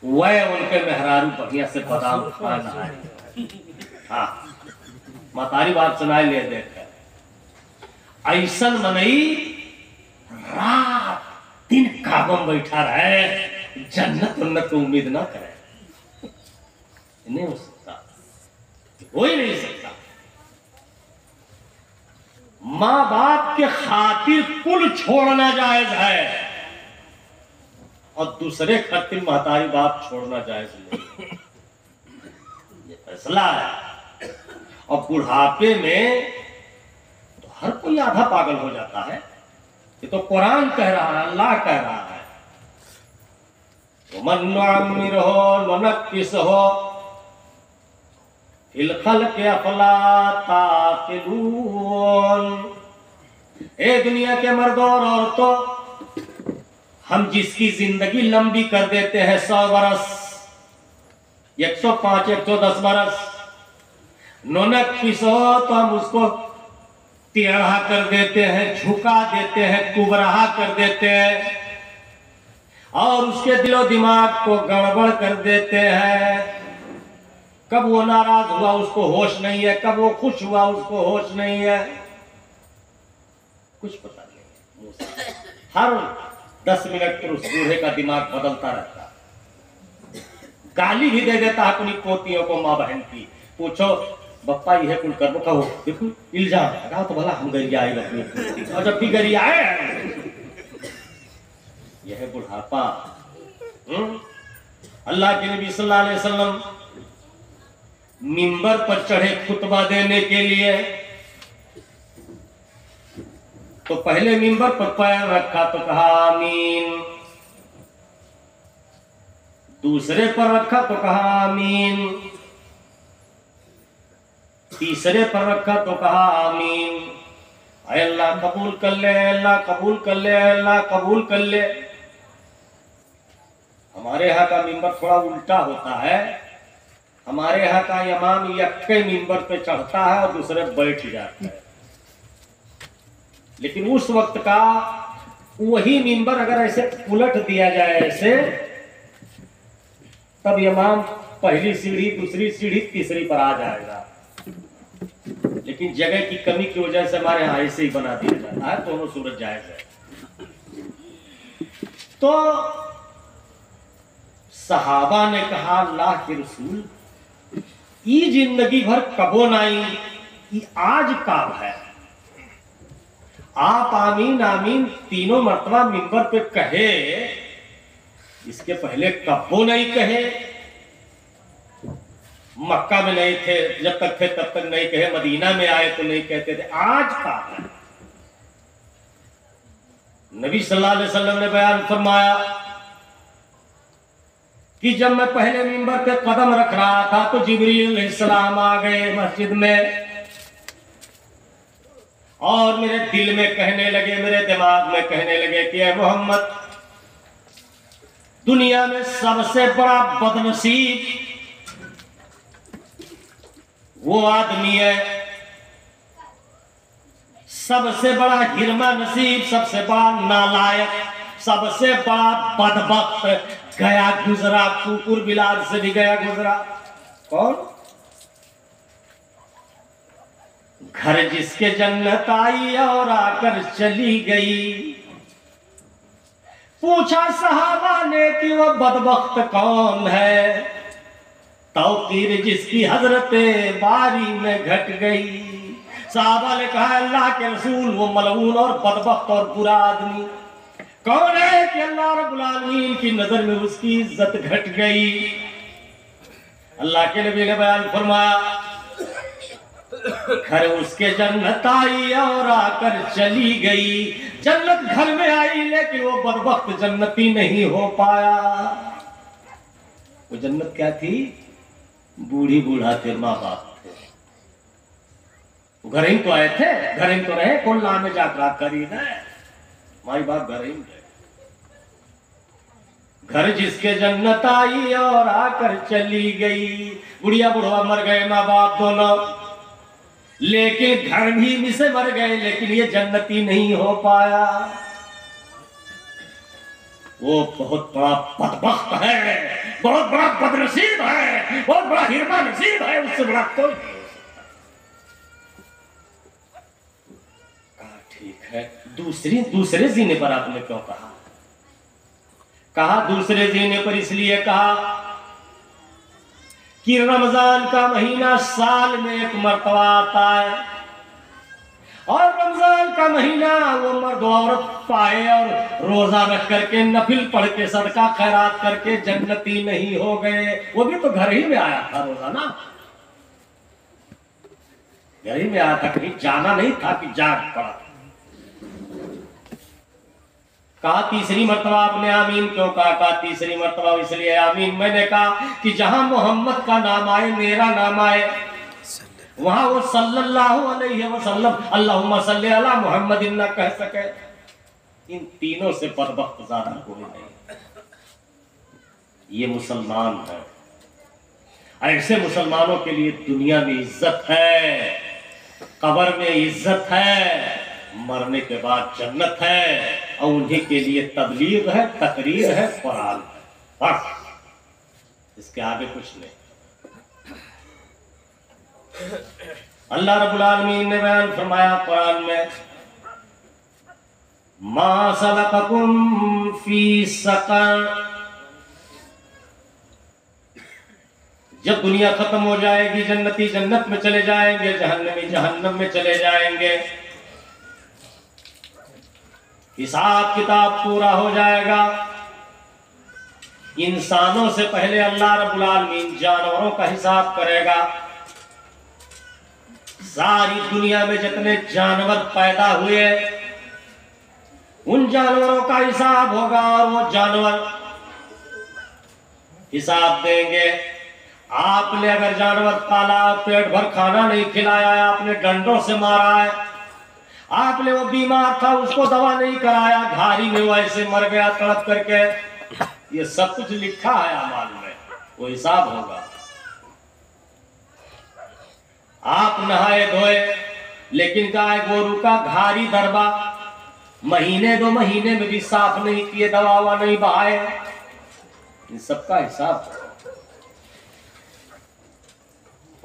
वह उनके मेहरारू बढ़िया से बादाम खाना है। हाँ, मातारी बात सुनाई ले देख ऐसन मनई रात दिन काबम बैठा रहे, जन्नत उन्नत को उम्मीद ना करे। नहीं हो सकता, हो ही नहीं सकता। माँ बाप के खातिर कुल छोड़ना जायज है, और दूसरे खातिर महतारी बाप छोड़ना जायज नहीं। ये फैसला है। और बुढ़ापे में तो हर कोई आधा पागल हो जाता है। ये तो कुरान कह रहा है, अल्लाह कह रहा है, मन हो नकिस हो इलखल के अफला ताकिलून। ए दुनिया के मर्दों और औरतों, हम जिसकी जिंदगी लंबी कर देते हैं 100 बरस, 105, 110 बरस, नोनक पिसो तो हम उसको टेढ़ा कर देते हैं, झुका देते हैं, कुबराहा कर देते हैं, और उसके दिलो दिमाग को गड़बड़ कर देते हैं। कब वो नाराज हुआ उसको होश नहीं है, कब वो खुश हुआ उसको होश नहीं है, कुछ पता नहीं। हर 10 मिनट पर उस बूढ़े का दिमाग बदलता रहता है। गाली भी दे देता है अपनी पोतियों को, माँ बहन की। पूछो बप्पा यह कुल कर कहो, देखो इल्जाम लगा तो भला हम गरिया आए अपनी पोती, और जब भी गरिया आए यह बुढ़ापा। अल्लाह के नबी सल्लल्लाहु अलैहि वसल्लम मिंबर पर चढ़े खुतबा देने के लिए, तो पहले मिंबर पर पैर रखा तो कहा आमीन, दूसरे पर रखा तो कहा आमीन, तीसरे पर रखा तो कहा आमीन। अल्लाह कबूल कर ले, अल्लाह कबूल कर ले, अल्लाह कबूल कर ले। हमारे यहाँ का मिंबर थोड़ा उल्टा होता है। हमारे यहाँ का इमाम यक्के मिंबर पे चढ़ता है और दूसरे बैठ जाता है। लेकिन उस वक्त का वही मिंबर अगर ऐसे उलट दिया जाए ऐसे, तब इमाम पहली सीढ़ी, दूसरी सीढ़ी, तीसरी पर आ जाएगा। लेकिन जगह की कमी की वजह से हमारे यहाँ ऐसे ही बना दिया जाता है, दोनों सूरत जायज है। तो सहाबा ने कहा अल्लाह के रसूल ई जिंदगी भर कबो नाई, ई आज काब है। आप आमीन आमीन तीनों मर्तबा मिंबर पे कहे, इसके पहले कब्बो नहीं कहे। मक्का में नहीं थे, जब तक थे तब तक नहीं कहे, मदीना में आए तो नहीं कहते थे, आज काब है। नबी सल्लल्लाहु अलैहि वसल्लम ने बयान फरमाया कि जब मैं पहले मिंबर पे कदम रख रहा था तो जिब्रील अलैहिस्सलाम आ गए मस्जिद में और मेरे दिल में कहने लगे, मेरे दिमाग में कहने लगे कि ऐ मोहम्मद, दुनिया में सबसे बड़ा बदनसीब वो आदमी है, सबसे बड़ा हिरमा नसीब, सबसे बड़ा नालायक, सबसे बड़ा बदबख्त गया गुजरा, कुकुर बिलाल से भी गया गुजरा। कौन? घर जिसके जन्नत आई और आकर चली गई। पूछा सहाबा ने कि वह बदबख्त कौन है? तौकीर जिसकी हजरते बारी में घट गई। सहाबा ने कहा अल्लाह के रसूल, वो मलऊन और बदबख्त और बुरा आदमी कौन है कि अल्लाह रब्बुल आलमीन की नजर में उसकी इज्जत घट गई? अल्लाह के नबी ने बयान फरमाया, घर उसके जन्नत आई और आकर चली गई। जन्नत घर में आई लेकिन वो बदबख्त जन्नती नहीं हो पाया। वो जन्नत क्या थी? बूढ़ी बूढ़ा थे, माँ बाप थे। घर ही तो आए थे, घर ही तो रहे, कोल्ला में जाकर खरीद है, माई बाप घर ही रहे। घर जिसके जन्नत आई और आकर चली गई। बुढ़िया बुढ़वा मर गए, माँ बाप दोनों, लेकिन घर भी से मर गए, लेकिन ये जन्नती नहीं हो पाया। वो बहुत बड़ा बदबख्त है, बहुत बड़ा बदनसीब है, बहुत बड़ा हिरमा नसीब है, उससे बड़ा कोई नहीं। कहा ठीक है, दूसरे जीने पर आपने क्यों कहा? कहा दूसरे जीने पर इसलिए कहा कि रमजान का महीना साल में एक मर्तबा आता है और रमजान का महीना वो मर्द औरत पाए और रोजा रख करके नफिल पढ़ के सदका खैरात करके जन्नती नहीं हो गए। वो भी तो घर ही में आया था, रोजा ना घर ही में आया था, कहीं जाना नहीं था कि जाग पड़ा। कहा तीसरी मर्तबा आपने आमीन क्यों कहा? कहा तीसरी मर्तबा इसलिए आमीन मैंने कहा कि जहां मोहम्मद का नाम आए, मेरा नाम आए, वहां वो सल्लल्लाहु अलैहि वसल्लम अल्लाहुम्मा सल्ली अला मुहम्मदिन ना कह सके। इन तीनों से बदबख्त ज्यादा कोई नहीं। ये मुसलमान है। ऐसे मुसलमानों के लिए दुनिया में इज्जत है, कब्र में इज्जत है, मरने के बाद जन्नत है, और उन्हीं के लिए तबलीग है, तकरीर है, कुरान है, बस इसके आगे कुछ नहीं। अल्लाह रब्बुल आलमीन ने बयान फरमाया कुरान में, मा सलककुम फी सकर। जब दुनिया खत्म हो जाएगी, जन्नती जन्नत में चले जाएंगे, जहन्नमी जहन्नम में चले जाएंगे, हिसाब किताब पूरा हो जाएगा। इंसानों से पहले अल्लाह रब्बुल आलमीन जानवरों का हिसाब करेगा। सारी दुनिया में जितने जानवर पैदा हुए उन जानवरों का हिसाब होगा और वो जानवर हिसाब देंगे। आपने अगर जानवर पाला, पेट भर खाना नहीं खिलाया है, आपने डंडों से मारा है, आपने वो बीमार था उसको दवा नहीं कराया, घारी में वो ऐसे मर गया तड़प करके, ये सब कुछ लिखा है अमाल में, वो हिसाब होगा। आप नहाए धोए लेकिन गाय गोरू का घारी दरबा महीने 2 महीने में भी साफ नहीं किए, दवा नहीं बहाए, इन सबका हिसाब।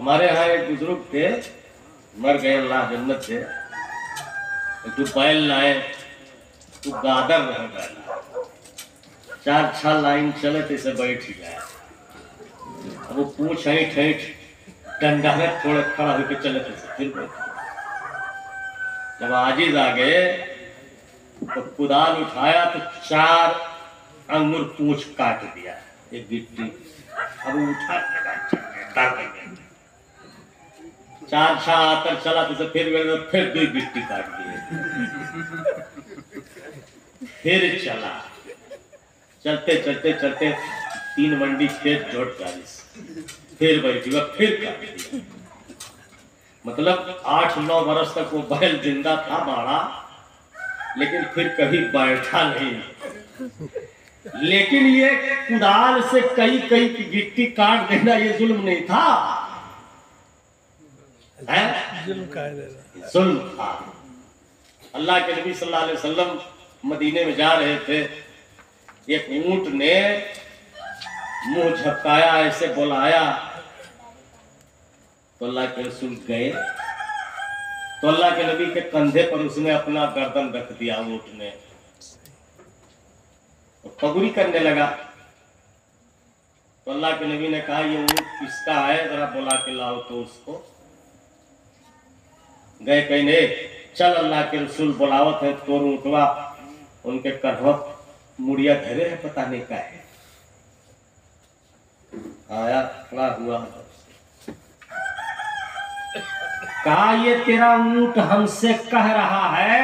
हमारे यहाँ एक बुजुर्ग थे, मर गए, अल्लाह जन्नत से। एक बैल लाए, तो गादर रह गया, 4-6 लाइन चले थे से बैठ ही गया। अब वो पूछ ऐठ डंडा में थोड़े खड़ा होकर चले थे, फिर बैठ। जब आजिज आ गए तो कुदाल उठाया तो 4 अंगुर पूछ काट दिया, एक गिट्टी। अब उठा लगा 4 आतर चला तो फिर 2 गिट्टी काट दिए, फिर चला। चलते 3 मंडी खेत जोड़ 40, फिर बैठी, फिर काट दिया। मतलब 8-9 बरस तक वो बैल जिंदा था बाड़ा, लेकिन फिर कभी बैठा नहीं। लेकिन ये कुदाल से कई की गिट्टी काट देना ये जुल्म नहीं था, जुल्म था। अल्लाह के नबी सल्लल्लाहु अलैहि वसल्लम मदीने में जा रहे थे, एक ऊंट ने मुंह झपकाया, ऐसे बुलाया तो अल्लाह के रसूल गए, तो अल्लाह के नबी के कंधे पर उसने अपना गर्दन रख दिया ऊंट ने, तो पगुरी करने लगा। तो अल्लाह के नबी ने कहा ये ऊंट किसका है, जरा बुला के लाओ। तो उसको गए, कहने चल अल्लाह के रसूल बुलावत है, तोर ऊंटवा उनके करवत मुड़िया धरे है, पता नहीं क्या है। आया, खड़ा हुआ, कहा ये तेरा ऊंट हमसे कह रहा है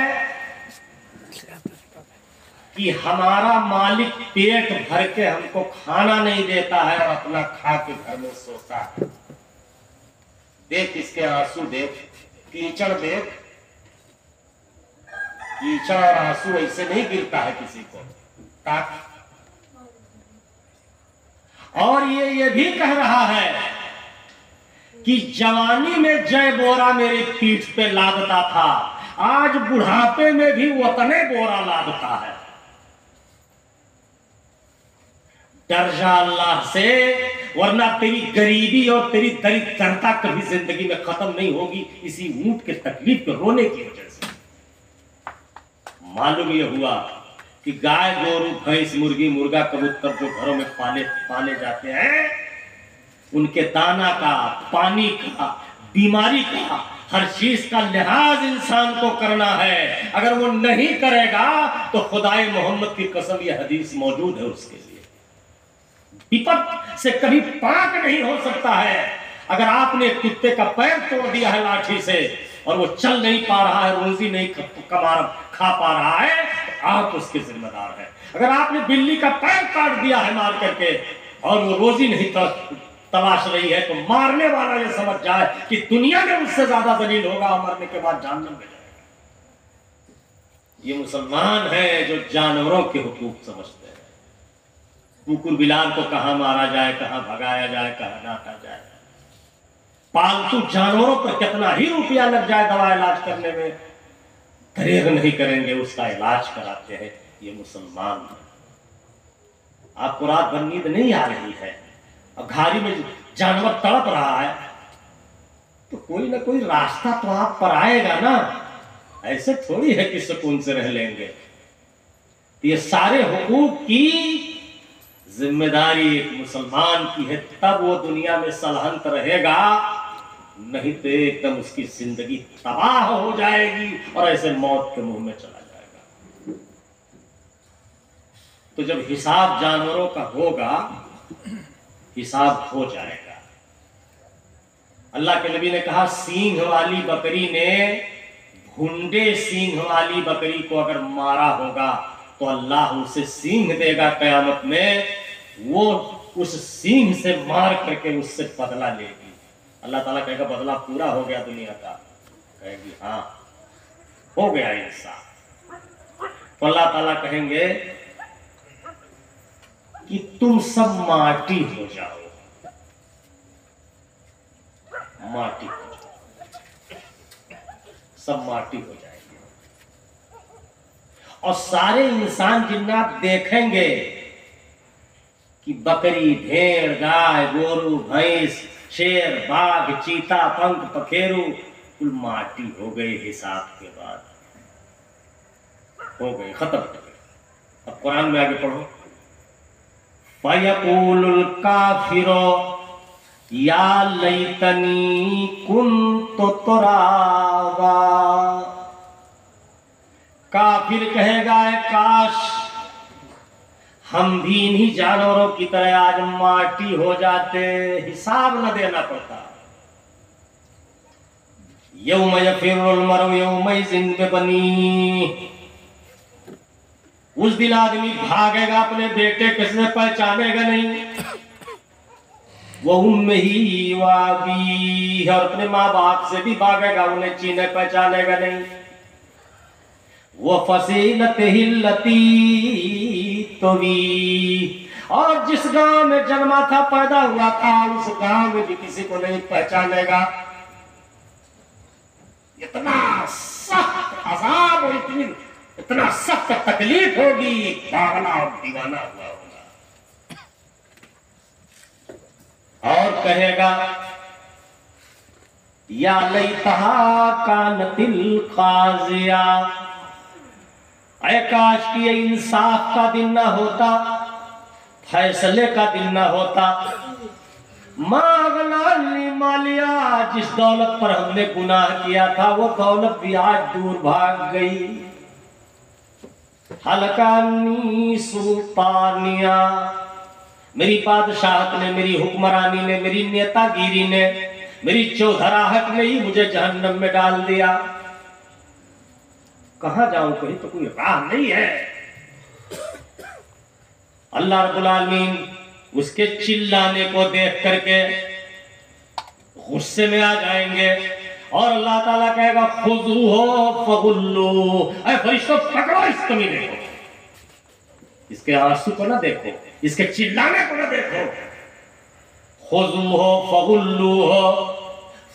कि हमारा मालिक पेट भर के हमको खाना नहीं देता है और अपना खा के घर में सोता है। देख इसके आंसू, देख कीचड़, देख कीचड़ और आंसू ऐसे नहीं गिरता है किसी को। और ये भी कह रहा है कि जवानी में जय बोरा मेरी पीठ पे लादता था, आज बुढ़ापे में भी उतने बोरा लादता है। डर जा अल्लाह से, वरना तेरी गरीबी और तेरी दरिद्रता कभी जिंदगी में खत्म नहीं होगी, इसी ऊंट के तकलीफ के रोने की वजह से। मालूम यह हुआ कि गाय, गोरू, भैंस, मुर्गी, मुर्गा, कबूतर जो घरों में पाले जाते हैं, उनके दाना का, पानी का, बीमारी का, हर चीज का लिहाज इंसान को करना है। अगर वो नहीं करेगा तो खुदाए मोहम्मद की कसम, यह हदीस मौजूद है उसके लिए, विपद से कभी पाक नहीं हो सकता है। अगर आपने कुत्ते का पैर तोड़ दिया है लाठी से और वो चल नहीं पा रहा है, रोजी नहीं खा पा रहा है, तो आप उसके जिम्मेदार हैं। अगर आपने बिल्ली का पैर काट दिया है मार करके और वो रोजी नहीं तलाश रही है, तो मारने वाला ये समझ जाए कि दुनिया में उससे ज्यादा जलील होगा, मरने के बाद जहन्नम में जाएगा। ये मुसलमान है जो जानवरों के हुकूक समझते हैं। कुकुर बिलाल को कहां मारा जाए, कहां भगाया जाए, कहां डांटा जाए। पालतू जानवरों पर कितना ही रुपया लग जाए दवा इलाज करने में, दरेग नहीं करेंगे, उसका इलाज कराते हैं। ये मुसलमान है। आपको रात भर नींद नहीं आ रही है और घारी में जानवर तड़प रहा है, तो कोई ना कोई रास्ता तो आप पर आएगा ना। ऐसे थोड़ी है कि सुकून से रह लेंगे। तो ये सारे हुकूक की जिम्मेदारी एक मुसलमान की है, तब वो दुनिया में सलहंत रहेगा, नहीं तो एकदम उसकी जिंदगी तबाह हो जाएगी और ऐसे मौत के मुंह में चला जाएगा। तो जब हिसाब जानवरों का होगा, हिसाब हो जाएगा। अल्लाह के नबी ने कहा, सींग वाली बकरी ने भुंडे सींग वाली बकरी को अगर मारा होगा तो अल्लाह उसे सींग देगा कयामत में, वो उस सींग से मार करके उससे बदला लेगी। अल्लाह ताला कहेगा बदला पूरा हो गया दुनिया का, कहेगी हाँ हो गया इंसान। तो अल्लाह ताला कहेंगे कि तुम सब माटी हो जाओ, माटी हो जाओ, सब माटी हो जाएगी। और सारे इंसान जिन्नात देखेंगे कि बकरी, भेड़, गाय, गोरू, भैंस, शेर, बाघ, चीता, पंख, पखेरु कुल माटी हो गए हिसाब के बाद, हो गए, खत्म हो गए। अब कुरान में आगे पढ़ो, फयक़ूलुल काफ़िरो या लैतनी कुन्तु तुराबा। काफिर कहेगा काश हम भी इन्हीं जानवरों की तरह आज माटी हो जाते, हिसाब न देना पड़ता। यौम यफ़िरुल मरउ यौमइज़िन बिबनीह, उस दिन आदमी भागेगा अपने बेटे, किसने पहचानेगा नहीं। वो उम्मिही व अबीह, और अपने माँ बाप से भी भागेगा, उन्हें चीने पहचानेगा नहीं। वो फसीलतिही लती तुवी, और जिस गांव में जन्मा था, पैदा हुआ था, उस गांव में भी किसी को नहीं पहचानेगा। इतना सख्त अज़ाब और इतना सख्त तकलीफ होगी, पागला और दीवाना हुआ होगा। और कहेगा या लैतहा कानतिल काज़िया, ऐ काश कि इंसाफ का दिन ना होता, फैसले का दिन ना होता। मागनाली मालिया, जिस दौलत पर हमने गुनाह किया था वो दौलत भी आज दूर भाग गई। हलकानी सुल्तानिया, मेरी बादशाहत ने, मेरी हुक्मरानी ने, मेरी नेतागिरी ने, मेरी चौधराहट ने ही मुझे जहन्नम में डाल दिया। कहां जाऊं, कहीं तो कोई राह नहीं है। अल्लाह रब्बुल आलमीन उसके चिल्लाने को देख करके गुस्से में आ जाएंगे और अल्लाह ताला कहेगा खुज़ूहु फगुल्लू, ऐ फरिश्तों पकड़ो इस कमीने को, इसके आंसू को ना देखो, इसके चिल्लाने को ना देखो। खुज़ूहु फगुल्लूहु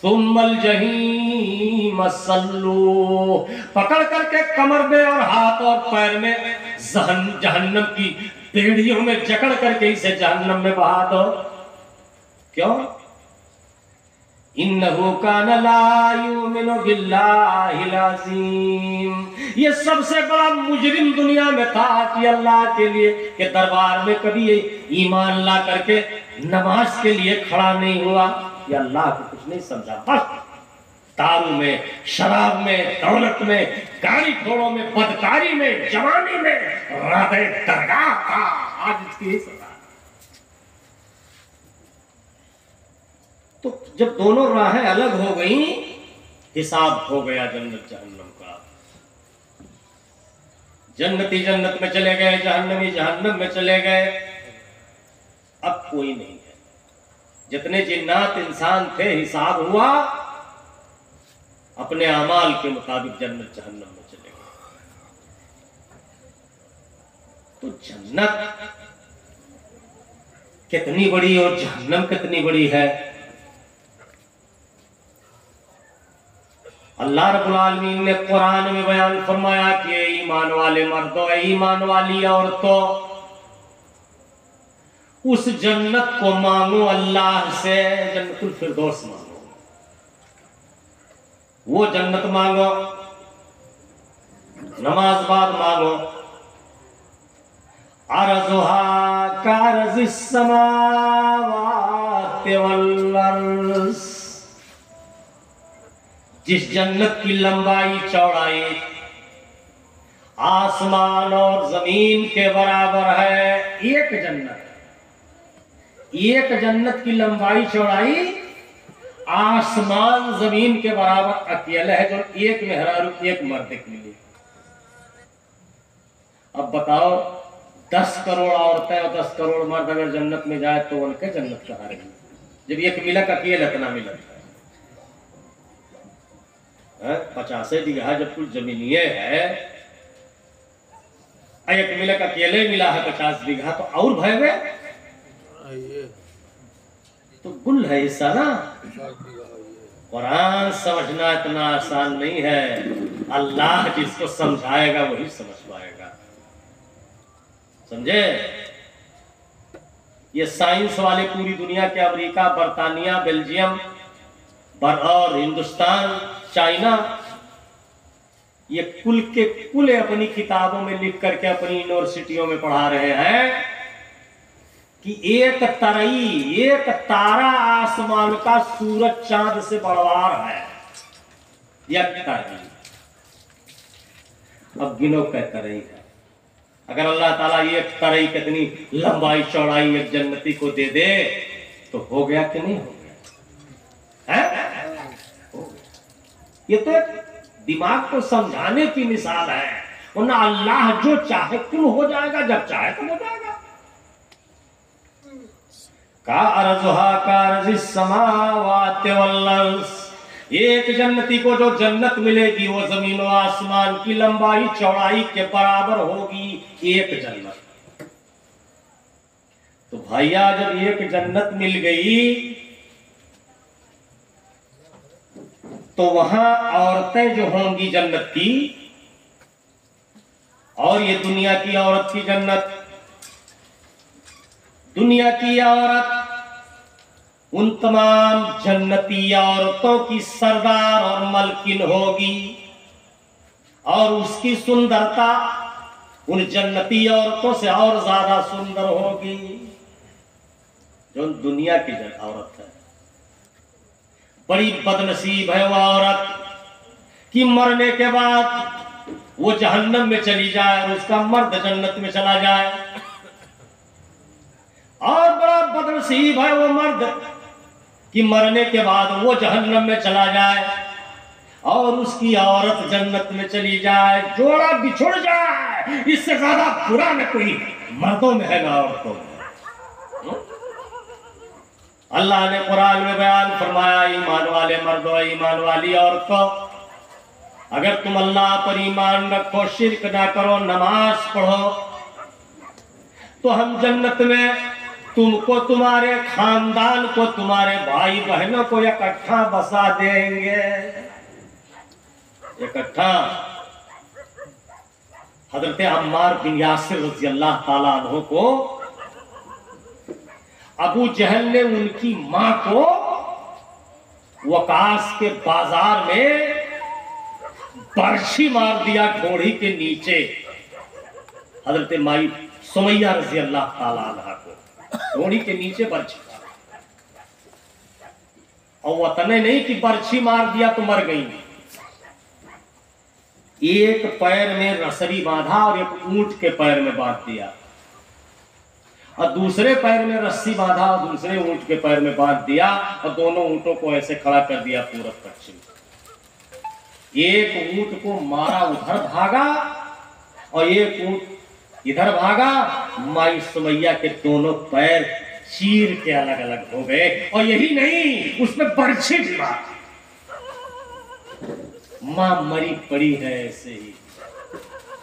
सुम्मल जहीम सल्लू, पकड़ करके कमर में और हाथ और पैर में जहन्नम की बेड़ियों में जकड़ करके इसे जहन्नम में बहा दो। क्यों? इन्नहु काना ला युमिनु बिल्लाहिल अज़ीम, ये सबसे बड़ा मुजरिम दुनिया में था कि अल्लाह के लिए के दरबार में कभी ये ईमान ला करके नमाज के लिए खड़ा नहीं हुआ। ये अल्लाह को कुछ नहीं समझा, बस दारू में, शराब में, दौलत में, गाड़ी घोड़ों में, बदकारी में, जवानी में, हृदय दरगाह था। आज इसकी सजा। तो जब दोनों राहें अलग हो गई, हिसाब हो गया जन्नत जहन्नम का। जन्नती जन्नत में चले गए, जहन्नमी जहन्नम में चले गए। अब कोई नहीं है। जितने जिन्नात इंसान थे, हिसाब हुआ, अपने अमाल के मुताबिक जन्नत जहन्नम में चले गए। तो जन्नत कितनी बड़ी और जहन्नम कितनी बड़ी है। अल्लाह रब्बुल आलमीन ने कुरान में बयान फरमाया कि ईमान वाले मर्दों, ईमान वाली औरतों, उस जन्नत को मांगो अल्लाह से, जन्नतुल फिरदौस मांगो, वो जन्नत मांगो, नमाज बाद मांगो। अर्ज़ुहा कर्ज़िस समावाति वल अर्ज़, जिस जन्नत की लंबाई चौड़ाई आसमान और जमीन के बराबर है। एक जन्नत की लंबाई चौड़ाई आसमान जमीन के बराबर अकेला है, जो एक मेहरारू एक मर्द के लिए। अब बताओ 10 करोड़ औरतें और 10 करोड़ मर्द अगर जन्नत में जाए तो उनके जन्नत कहाँ रहेगी, जब एक मिलक अकेला इतना मिलक है। 50 बीघा जब कुल जमीनिए है, एक मिलक अकेले मिला है 50 बीघा, तो और भय में तो गुल है हिस्सा ना। कुरान समझना इतना आसान नहीं है। अल्लाह जिसको समझाएगा वही समझ पाएगा, समझे। ये साइंस वाले पूरी दुनिया के, अमेरिका, बर्तानिया, बेल्जियम और हिंदुस्तान, चाइना, ये कुल के कुल अपनी किताबों में लिख करके अपनी यूनिवर्सिटियों में पढ़ा रहे हैं कि एक तरई, एक तारा आसमान का सूरज चांद से बड़वार है। एक तरई, अब गिनो क्या तरई है। अगर अल्लाह ताला एक तरई कितनी लंबाई चौड़ाई एक जन्नती को दे दे तो हो गया कि नहीं हो गया है? हो गया। ये तो दिमाग को समझाने की मिसाल है, वरना अल्लाह जो चाहे क्यों हो जाएगा, जब चाहे तो हो जाएगा। का अर्जुहा का अर्जिस समावात वल अर्ज़, एक जन्नती को जो जन्नत मिलेगी वो जमीन और आसमान की लंबाई चौड़ाई के बराबर होगी, एक जन्नत। तो भैया जब एक जन्नत मिल गई तो वहां औरतें जो होंगी जन्नत की, और ये दुनिया की औरत की जन्नत, दुनिया की औरत उन तमाम जन्नती औरतों की सरदार और मलकिन होगी, और उसकी सुंदरता उन जन्नती औरतों से और ज्यादा सुंदर होगी। जो दुनिया की औरत है, बड़ी बदनसीब है वो औरत कि मरने के बाद वो जहन्नम में चली जाए और उसका मर्द जन्नत में चला जाए। और बड़ा बदनसीब है वो मर्द कि मरने के बाद वो जहन्नम में चला जाए और उसकी औरत जन्नत में चली जाए। जोड़ा बिछुड़ जाए, इससे ज्यादा बुरा न कोई मर्दों में है ना औरतों में। अल्लाह ने कुरान में बयान फरमाया, ईमान वाले मर्दों, ईमान वाली औरतों, अगर तुम अल्लाह पर ईमान रखो, शिर्क ना करो, नमाज पढ़ो, तो हम जन्नत में तुमको, तुम्हारे खानदान को, तुम्हारे भाई बहनों को इकट्ठा बसा देंगे। इकट्ठा। हजरत अम्मार बिन यासिर रज़ी अल्लाह ताला अन्हु को अबू जहल ने उनकी मां को वकास के बाजार में बर्छी मार दिया घोड़ी के नीचे। हजरत माई सुमैया रज़ी अल्लाह ताला अन्हा को घोड़ी के नीचे बर्छी मार, और वतने नहीं कि बर्छी मार दिया तो मर गई, एक पैर में रसरी बांधा और एक ऊंट के पैर में बांध दिया, और दूसरे पैर में रस्सी बांधा और दूसरे ऊंट के पैर में बांध दिया, और दोनों ऊंटों को ऐसे खड़ा कर दिया पूरब पश्चिम। एक ऊंट को मारा, उधर भागा, और एक ऊंट इधर भागा। माई सुमैया के दोनों पैर चीर के अलग अलग हो गए, और यही नहीं, उसमें बर्छी भी मार। मां मरी पड़ी है ऐसे ही,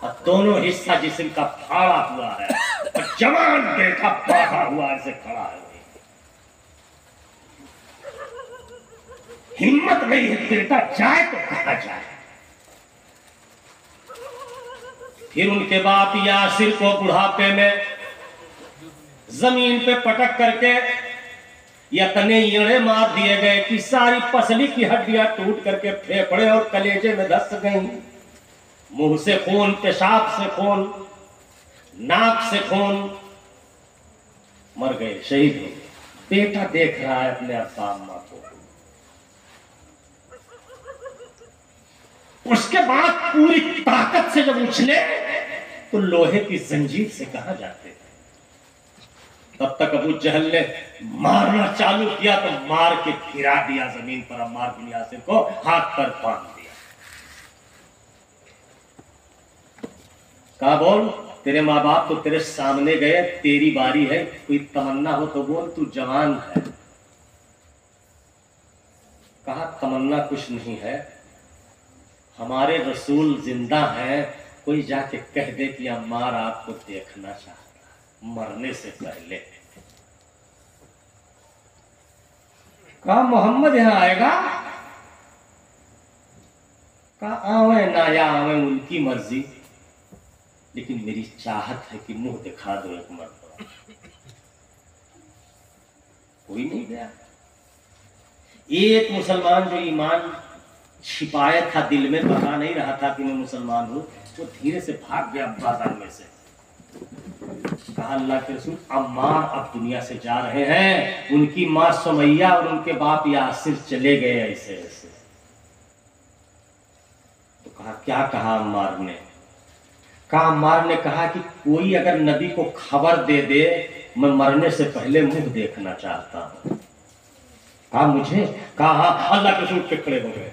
और दोनों हिस्सा जिस्म का फाड़ा हुआ है, और जवान देखा बाधा हुआ ऐसे खड़ा है। हिम्मत नहीं है, बेटा जाए तो कहा जाए। फिर उनके बाप यासिर को बुढ़ापे में जमीन पे पटक करके इतने ईड़े मार दिए गए कि सारी पसली की हड्डियां टूट करके फेफड़े और कलेजे में धस गई। मुंह से खून, पेशाब से खून, नाक से खून, मर गए, शहीद हो गए। बेटा देख रहा है अपने अब्बा अम्मा को। उसके बाद पूरी ताकत से जब उछले तो लोहे की जंजीर से कहां जाते थे। तब तक अबू जहल ने मारना चालू किया तो मार के गिरा दिया जमीन पर अम्मार बिन यासिर को, हाथ पर बांध दिया। कहा, बोल, तेरे माँ बाप तो तेरे सामने गए, तेरी बारी है, कोई तमन्ना हो तो बोल, तू जवान है। कहा, तमन्ना कुछ नहीं है, हमारे रसूल जिंदा हैं, कोई जाके कह दे कि अम्मार आपको देखना चाहता मरने से पहले। कहा, मोहम्मद यहां आएगा? कहा, आवे ना या आवे उनकी मर्जी, लेकिन मेरी चाहत है कि मुंह दिखा दो एक मर्तबा। कोई नहीं गया। एक मुसलमान जो ईमान छिपाया था दिल में, बता नहीं रहा था कि मैं मुसलमान हूं, वो धीरे से भाग गया बाजार में से। कहा अल्लाह के रसूल अम्मार अब दुनिया से जा रहे हैं, उनकी माँ सुमैया और उनके बाप यासिर चले गए ऐसे ऐसे। तो कहा क्या कहा अम्मार ने? कहा अम्मार ने कहा कि कोई अगर नबी को खबर दे दे मैं मरने से पहले मुंह देखना चाहता हूं। कहा मुझे? कहा अल्लाह के रसूल पे खड़े हो गए।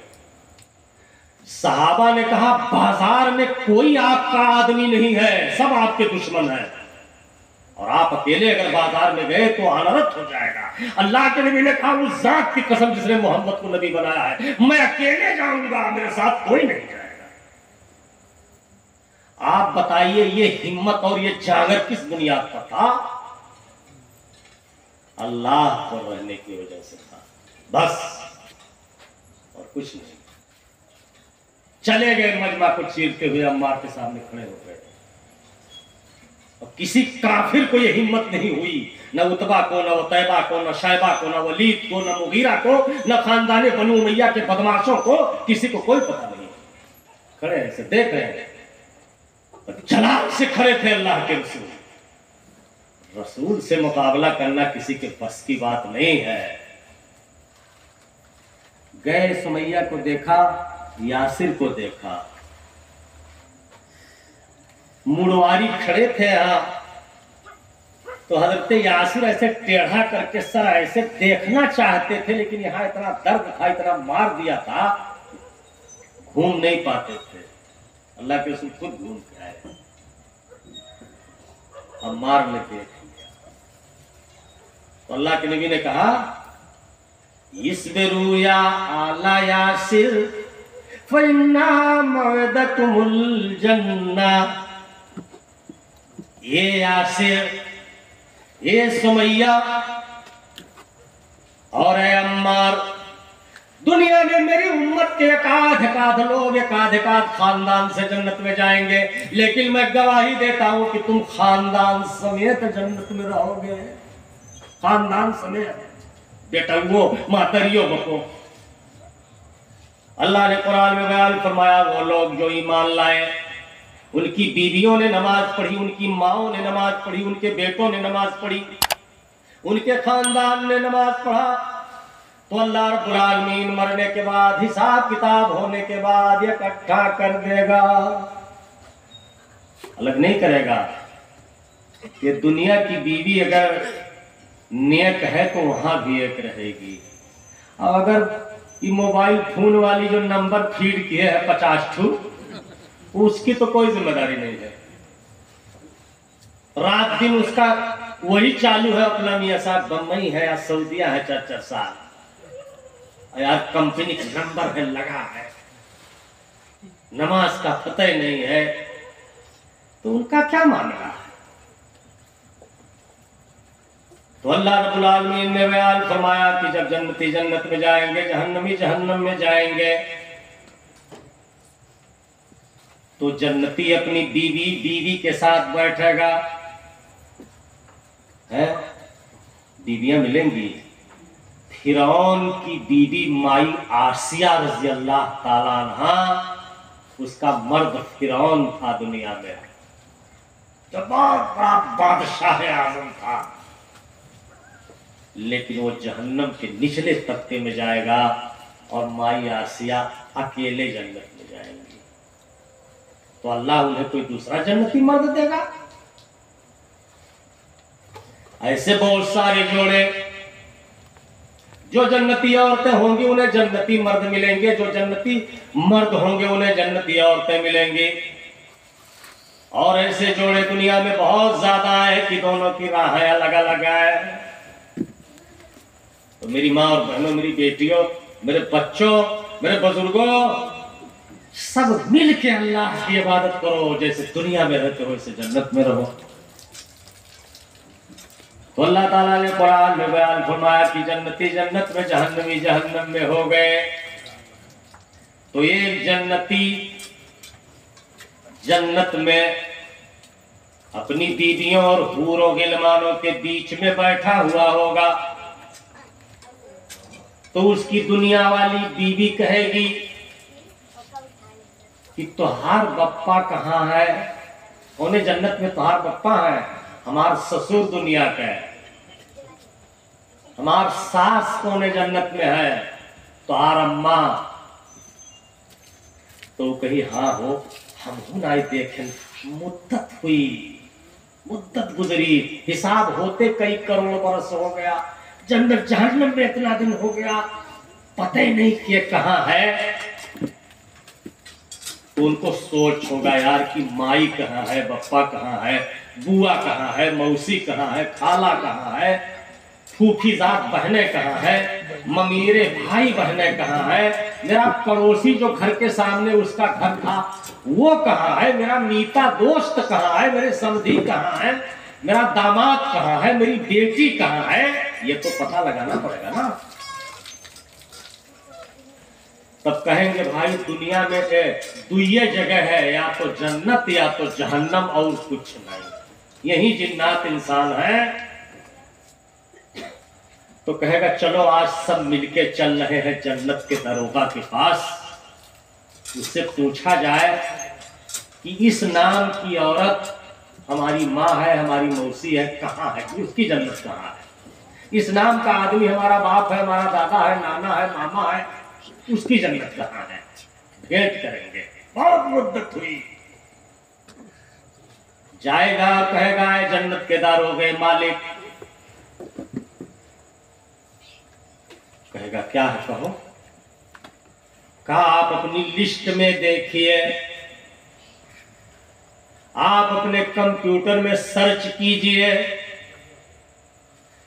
सहाबा ने कहा बाजार में कोई आपका आदमी नहीं है, सब आपके दुश्मन है, और आप अकेले अगर बाजार में गए तो अनर्थ हो जाएगा। अल्लाह के नबी ने कहा उस जात की कसम जिसने मोहम्मद को नबी बनाया है, मैं अकेले जाऊंगा, मेरे साथ कोई नहीं जाएगा। आप बताइए ये हिम्मत और ये जागर किस बुनियाद पर था? अल्लाह पर रहने की वजह से था, बस और कुछ नहीं। चले गए, मजमा को चीरते हुए अम्मार के सामने खड़े हो गए। और किसी काफिर को यह हिम्मत नहीं हुई, न उतबा को, न तैबा को, न शायबा को, न वलीद को, न मुगीरा को, न खानदाने बनु उमैया के बदमाशों को, किसी को कोई पता नहीं। खड़े ऐसे देख रहे हैं, जलाल से खड़े थे अल्लाह के रसूल। रसूल से मुकाबला करना किसी के बस की बात नहीं है। गए, सुमैया को देखा, यासिर को देखा, मुड़वारी खड़े थे यहां। तो हजरत यासिर ऐसे टेढ़ा करके सर ऐसे देखना चाहते थे, लेकिन यहां इतना दर्द था, इतना मार दिया था, घूम नहीं पाते थे। अल्लाह के रसूल खुद घूम के आए, अम्मार ने देख लिया। तो अल्लाह के नबी ने कहा इस्बिरू या आला यासिर फइन्ना मवदतुमुल जन्ना। ये यासिर, ये सुमैया और है अम्मार, दुनिया में मेरी उम्मत के एकाध लोग, एकाध खानदान से जन्नत में जाएंगे, लेकिन मैं गवाही देता हूं कि तुम खानदान समेत जन्नत में रहोगे। खानदान समेत, बेटुओं, मातरियों, बको। अल्लाह ने कुरान में बयान फरमाया वो लोग जो ईमान लाए, उनकी बीवियों ने नमाज पढ़ी, उनकी माओं ने नमाज पढ़ी, उनके बेटों ने नमाज पढ़ी, उनके खानदान ने नमाज पढ़ा, तो अल्लाह रब्बुल आलमीन मरने के बाद, हिसाब किताब होने के बाद इकट्ठा कर देगा, अलग नहीं करेगा। ये दुनिया की बीवी अगर नेक है तो वहां भी एक रहेगी, और अगर ये मोबाइल फोन वाली जो नंबर फीड किए है 50 ठू, उसकी तो कोई जिम्मेदारी नहीं है। रात दिन उसका वही चालू है, अपना मियां साहब बम्बई है या सऊदिया है 4-4 साल, यार कंपनी का नंबर है लगा है, नमाज का पता ही नहीं है, तो उनका क्या मामला है? तो अल्लाह रब्बुल आलमीन ने बयान फरमाया कि जब जन्नती जन्नत में जाएंगे, जहन्नमी जहन्नम में जाएंगे, तो जन्नती अपनी बीवी के साथ बैठेगा, है बीवियां मिलेंगी। फिरौन की बीवी माई आसिया रजी अल्लाह ताला अन्हा, उसका मर्द फिरौन था दुनिया में, जो बहुत बड़ा बादशाह आज़म था, लेकिन वो जहन्नम के निचले तबके में जाएगा और माई आसिया अकेले जन्नत में जाएंगी। तो अल्लाह उन्हें कोई दूसरा जन्नती मर्द देगा? ऐसे बहुत सारे जोड़े, जो जन्नती औरतें होंगी उन्हें जन्नती मर्द मिलेंगे, जो जन्नती मर्द होंगे उन्हें जन्नती औरतें मिलेंगी। और ऐसे जोड़े दुनिया में बहुत ज्यादा है कि दोनों की राहें अलग अलग है। तो मेरी माँ और बहनों, मेरी बेटियों, मेरे बच्चों, मेरे बुजुर्गों, सब मिल के अल्लाह की इबादत करो, जैसे दुनिया में रहते हो वैसे जन्नत में रहो। तो अल्लाह ताला ने कुरान में बयान फरमाया कि जन्नती जन्नत में, जहन्नमी जहन्नम में हो गए। तो एक जन्नती जन्नत में अपनी बीवियों और हूरों गिलमानों के बीच में बैठा हुआ होगा, तो उसकी दुनिया वाली बीवी कहेगी कि तुहार बप्पा कहाँ है? कौने जन्नत में तुहार बप्पा है? हमार ससुर दुनिया का है। हमार सास कौने जन्नत में है? तुहार अम्मा। तो कही हाँ हो, हम ना देखें, मुद्दत हुई, मुद्दत गुजरी, हिसाब होते कई करोड़ बरस हो गया, जन्नत जहन्नम में इतना दिन हो गया, पता ही नहीं कि कहाँ है। तो उनको सोच होगा यार कि माई कहाँ है, बप्पा कहाँ है, बुआ कहाँ है, मौसी कहाँ है, खाला कहाँ है, फूफीजात बहनें कहाँ है, ममीरे भाई बहनें कहाँ है, मेरा पड़ोसी जो घर के सामने उसका घर था वो कहाँ है, मेरा मीता दोस्त कहाँ है, मेरे समधी कहाँ है, मेरा दामाद कहाँ है, मेरी बेटी कहाँ है, ये तो पता लगाना पड़ेगा ना। तब कहेंगे भाई दुनिया में दुइये जगह है, या तो जन्नत या तो जहन्नम, और कुछ नहीं, यही जिन्नात इंसान है। तो कहेगा चलो आज सब मिलके चल रहे हैं जन्नत के दरोगा के पास, उससे पूछा जाए कि इस नाम की औरत हमारी माँ है, हमारी मौसी है, कहाँ है, उसकी जन्नत कहाँ है? इस नाम का आदमी हमारा बाप है, हमारा दादा है, नाना है, मामा है, उसकी जन्नत कहाँ है? भेंट करेंगे। बहुत मुद्दत हुई, जाएगा, कहेगा जन्नत के दारोगे मालिक, कहेगा क्या है कहो? कहा आप अपनी लिस्ट में देखिए, आप अपने कंप्यूटर में सर्च कीजिए,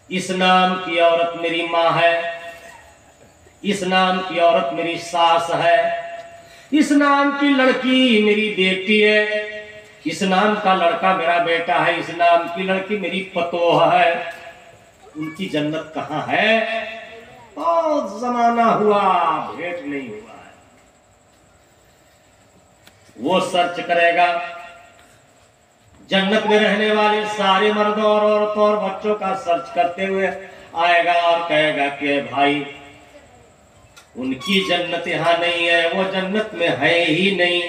इस नाम की औरत मेरी माँ है, इस नाम की औरत मेरी सास है, इस नाम की लड़की मेरी बेटी है, इस नाम का लड़का मेरा बेटा है, इस नाम की लड़की मेरी पतोह है, उनकी जन्नत कहाँ है? बहुत जमाना हुआ, भेंट नहीं हुआ है। वो सर्च करेगा, जन्नत में रहने वाले सारे मर्दों और औरतों और बच्चों का सर्च करते हुए आएगा और कहेगा कि भाई उनकी जन्नत यहां नहीं है, वो जन्नत में है ही नहीं।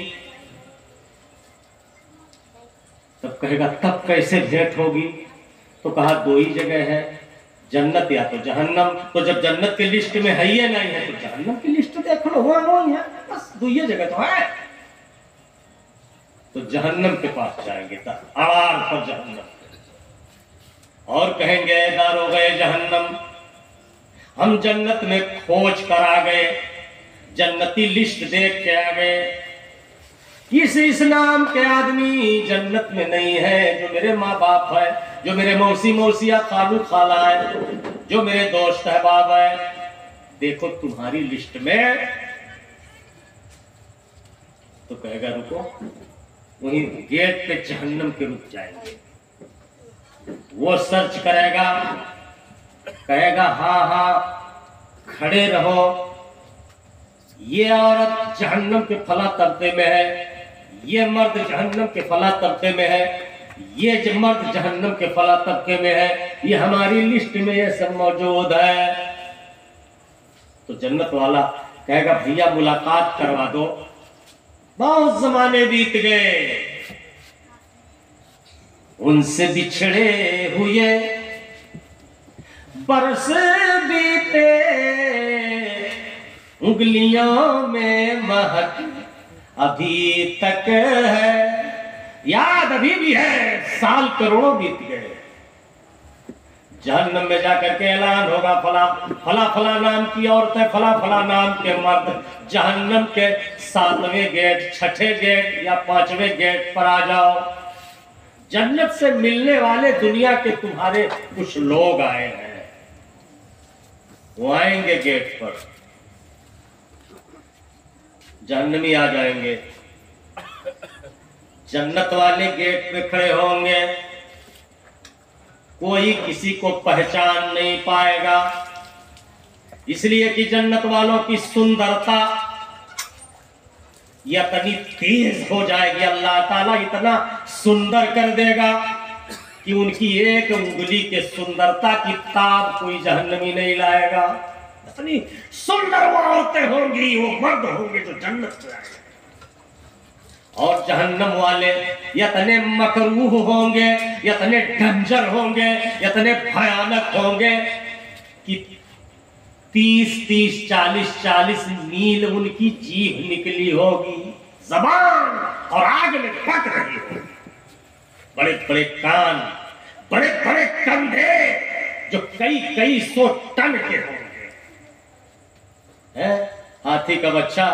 तब कहेगा तब कैसे भेंट होगी? तो कहा दो ही जगह है, जन्नत या तो जहन्नम। तो जब जन्नत की लिस्ट में है ही नहीं है तो जहन्नम की लिस्ट देख लो, वहां नहीं है, बस दो ही जगह तो है। तो जहन्नम के पास जाएंगे, आड़ पर जहन्नम, और कहेंगे दारोगे जहन्नम, हम जन्नत में खोज कर आ गए, जन्नती लिस्ट देख के आ गए, इस नाम के आदमी जन्नत में नहीं है, जो मेरे माँ बाप है, जो मेरे मौसी मौसिया खालू खाला है, जो मेरे दोस्त है बाब है, देखो तुम्हारी लिस्ट में। तो कहेगा रुको, वहीं गेट पे जहन्नम के रुक जाएंगे। वो सर्च करेगा, कहेगा हाँ हाँ खड़े रहो, ये औरत जहन्नम के फला तबके में है, ये मर्द जहन्नम के फला तबके में है, ये मर्द जहन्नम के फला तबके में है, ये हमारी लिस्ट में ये सब मौजूद है। तो जन्नत वाला कहेगा भैया मुलाकात करवा दो, बहुत जमाने बीत गए, उनसे बिछड़े हुए बरस बीते, उंगलियों में महक अभी तक है, याद अभी भी है, साल करोड़ों बीत गए। जहन्नम में जाकर के ऐलान होगा फला फला फला नाम की औरत है, फला फला नाम के मर्द, जहन्नम के 7वें गेट, 6ठे गेट या 5वें गेट पर आ जाओ। जन्नत से मिलने वाले दुनिया के तुम्हारे कुछ लोग आए हैं, वो आएंगे गेट पर, जहन्नमी आ जाएंगे, जन्नत वाले गेट पे खड़े होंगे, कोई किसी को पहचान नहीं पाएगा, इसलिए कि जन्नत वालों की सुंदरता यह इतनी तेज हो जाएगी, अल्लाह ताला इतना सुंदर कर देगा कि उनकी एक उंगली के सुंदरता की ताब कोई जहन्नमी नहीं लाएगा। इतनी सुंदर वो औरतें होंगी, वो मर्द होंगे जो जन्नत में आएंगे। और जहन्नम वाले इतने मकरूह होंगे, इतने डंजर होंगे, इतने भयानक होंगे कि 30-30, 40-40 मील उनकी जीभ निकली होगी, जबान और आग में पक रही होगी, बड़े बड़े कान, बड़े बड़े कंधे जो कई सौ टन के होंगे। हाथी का बच्चा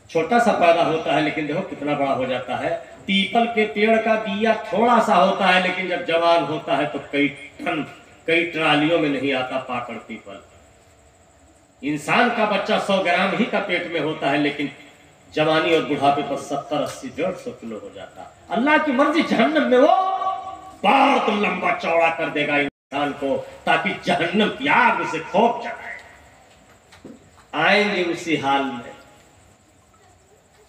छोटा सा पैदा होता है, लेकिन देखो कितना बड़ा हो जाता है। पीपल के पेड़ का बिया थोड़ा सा होता है, लेकिन जब जवान होता है तो कई टन, कई ट्रालियों में नहीं आता पाकड़ पीपल। इंसान का बच्चा 100 ग्राम ही का पेट में होता है, लेकिन जवानी और बुढ़ापे पर 70-80, 150 किलो हो जाता। अल्लाह की मर्जी, जहन्नम में वो बहुत लंबा चौड़ा कर देगा इंसान को, ताकि जहन्नम की आग उसे खौफ जगाए। आएंगे उसी हाल में,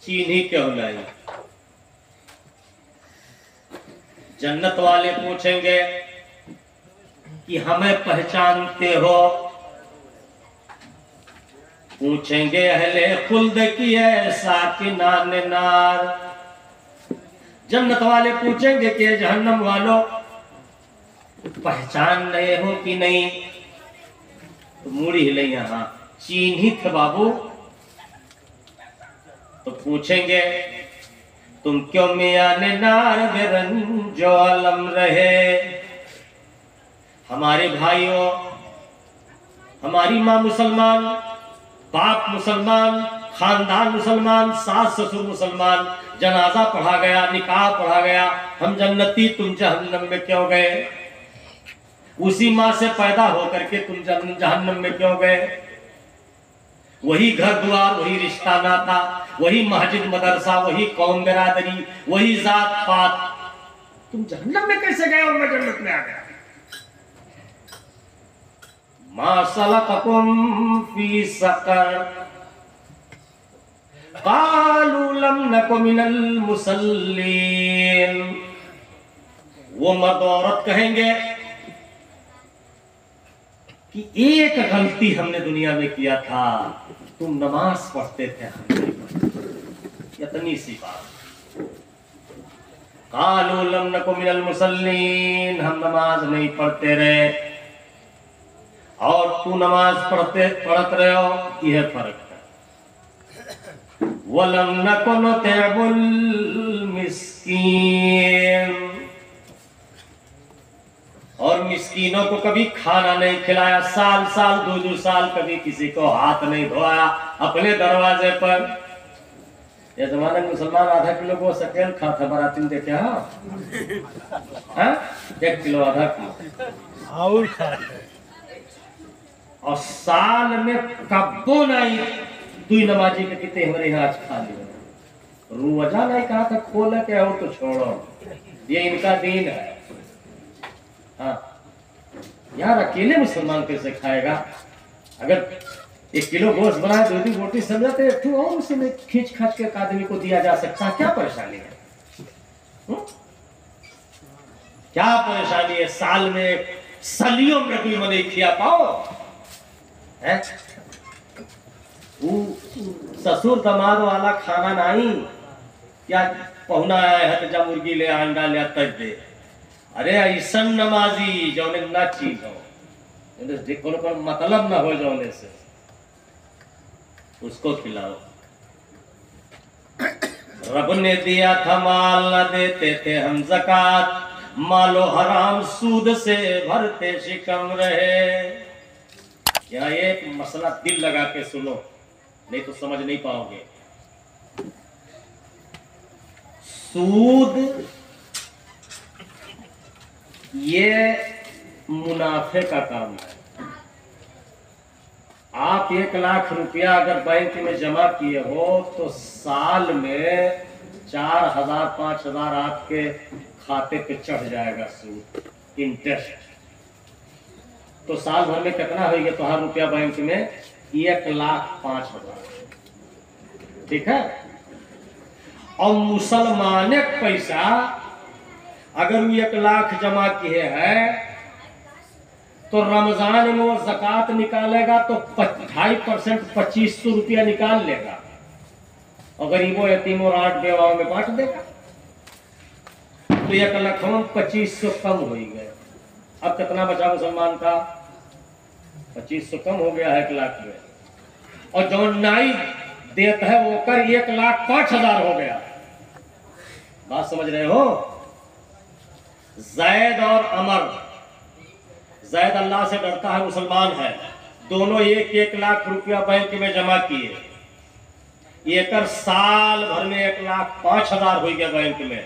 चीनी क्यों लाई। जन्नत वाले पूछेंगे कि हमें पहचानते हो? पूछेंगे अहले खुल्द की है साकिनान नार। जन्नत वाले पूछेंगे कि जहन्नम वालों पहचान रहे हो कि नहीं? तो मुड़ी हिले यहां, चिन्हित बाबू। तो पूछेंगे तुम क्यों मियाने नार बेरंजो अलम रहे? हमारे भाइयों, हमारी माँ मुसलमान, बाप मुसलमान, खानदान मुसलमान, सास ससुर मुसलमान, जनाजा पढ़ा गया, निकाह पढ़ा गया, हम जन्नती, तुम जहन्नम में क्यों गए? उसी माँ से पैदा होकर के तुम जहन्नम में क्यों गए? वही घर द्वार, वही रिश्ता नाता, वही मस्जिद मदरसा, वही कौम बिरादरी, वही जात पात, तुम जहन्नम में कैसे गए और मैं जन्नत में आ गया? मा सलककुम फी सकर कालू लम नकु मिनल मुसल्लीन। वो मर्द औरत कहेंगे कि एक गलती हमने दुनिया में किया था, तुम नमाज पढ़ते थे, हम नहीं पढ़ते, इतनी सी बात। कालू लम नकु मिनल मुसल्लीन, हम नमाज नहीं पढ़ते रहे और तू नमाज पढ़त रहे हो, यह फर्क है। वलम नकु नुतिमुल मिस्कीन, और मिस्कीनों को कभी खाना नहीं खिलाया, साल साल 2-2 साल कभी किसी को हाथ नहीं धोया अपने दरवाजे पर। ये जमाने में मुसलमान आधा किलो को सकेल खाता, बराती में देखे हाँ, 1 किलो आधा किलो और खाते, और साल में कब्बो नहीं दुई नमाजी के कितने हमारे यहाँ आज खा लिया। रोजा नहीं कहा था खोल के हो तो छोड़ो, ये इनका दीन है। हाँ यार, अकेले मुसलमान कैसे खाएगा? अगर 1 किलो गोश्त बनाए, 2 रोटी समझाते, तो और उसमें खींच खाच के आदमी को दिया जा सकता है, क्या परेशानी है? क्या परेशानी है? साल में सलियों में भी नहीं खिया पाओ है? ससुर दमाद वाला खाना नहीं, क्या पहुना आया है तो जब मुर्गी ले अंडा ले तज दे। अरे ऐसा नमाजी जौने ना चीज हो, को मतलब ना हो जौने से, उसको खिलाओ। रब ने दिया था माल, न देते थे हम ज़कात, मालो हराम सूद से भरते शिकम रहे। क्या एक मसला दिल लगा के सुनो, नहीं तो समझ नहीं पाओगे। सूद ये मुनाफे का काम है। आप 1 लाख रुपया अगर बैंक में जमा किए हो तो साल में 4,000-5,000 आपके खाते पे चढ़ जाएगा सूद, इंटरेस्ट। तो साल भर में कितना होगा तुम्हारा रुपया बैंक में? 1,05,000, ठीक है। और मुसलमान पैसा अगर 1 लाख जमा किए हैं तो रमजान में वो ज़कात निकालेगा तो 2.5% 2500 रुपया निकाल लेगा और गरीबों यतीमों राट बेवाओं में बांट देगा। तो 1,25,000 कम हो ही गए। अब कितना बचा मुसलमान का? 2500 कम हो गया है 1 लाख में। और जो नाई देता है वो कर 1,05,000 हो गया। बात समझ रहे हो? जैद और अमर, जैद अल्लाह से डरता है, मुसलमान है, दोनों 1 लाख रुपया बैंक में जमा किए। एक साल भर में 1,05,000 हो गया बैंक में।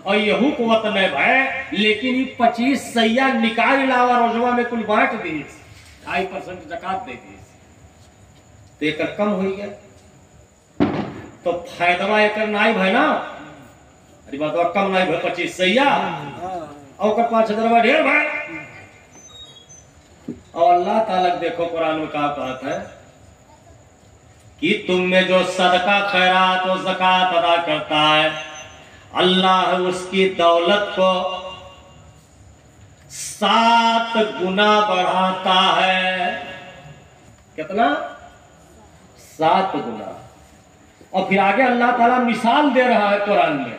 और यहू कुवत नहीं भाई, लेकिन ये 25 सैया निकाल लावा रोजवा में कुल बांट दी, 2.5% ज़कात दे दी, तो एक कम हो गया। तो फायदा एक नाई भाई ना, अरे बात कम नाई भाई 25 सैया और 5,000 ढेर भाई। और अल्लाह ताला देखो कुरान में क्या कहता है कि तुम में जो सदका खैरात और ज़कात अदा करता है, अल्लाह उसकी दौलत को 7 गुना बढ़ाता है। कितना? 7 गुना। और फिर आगे अल्लाह ताला मिसाल दे रहा है कुरान में,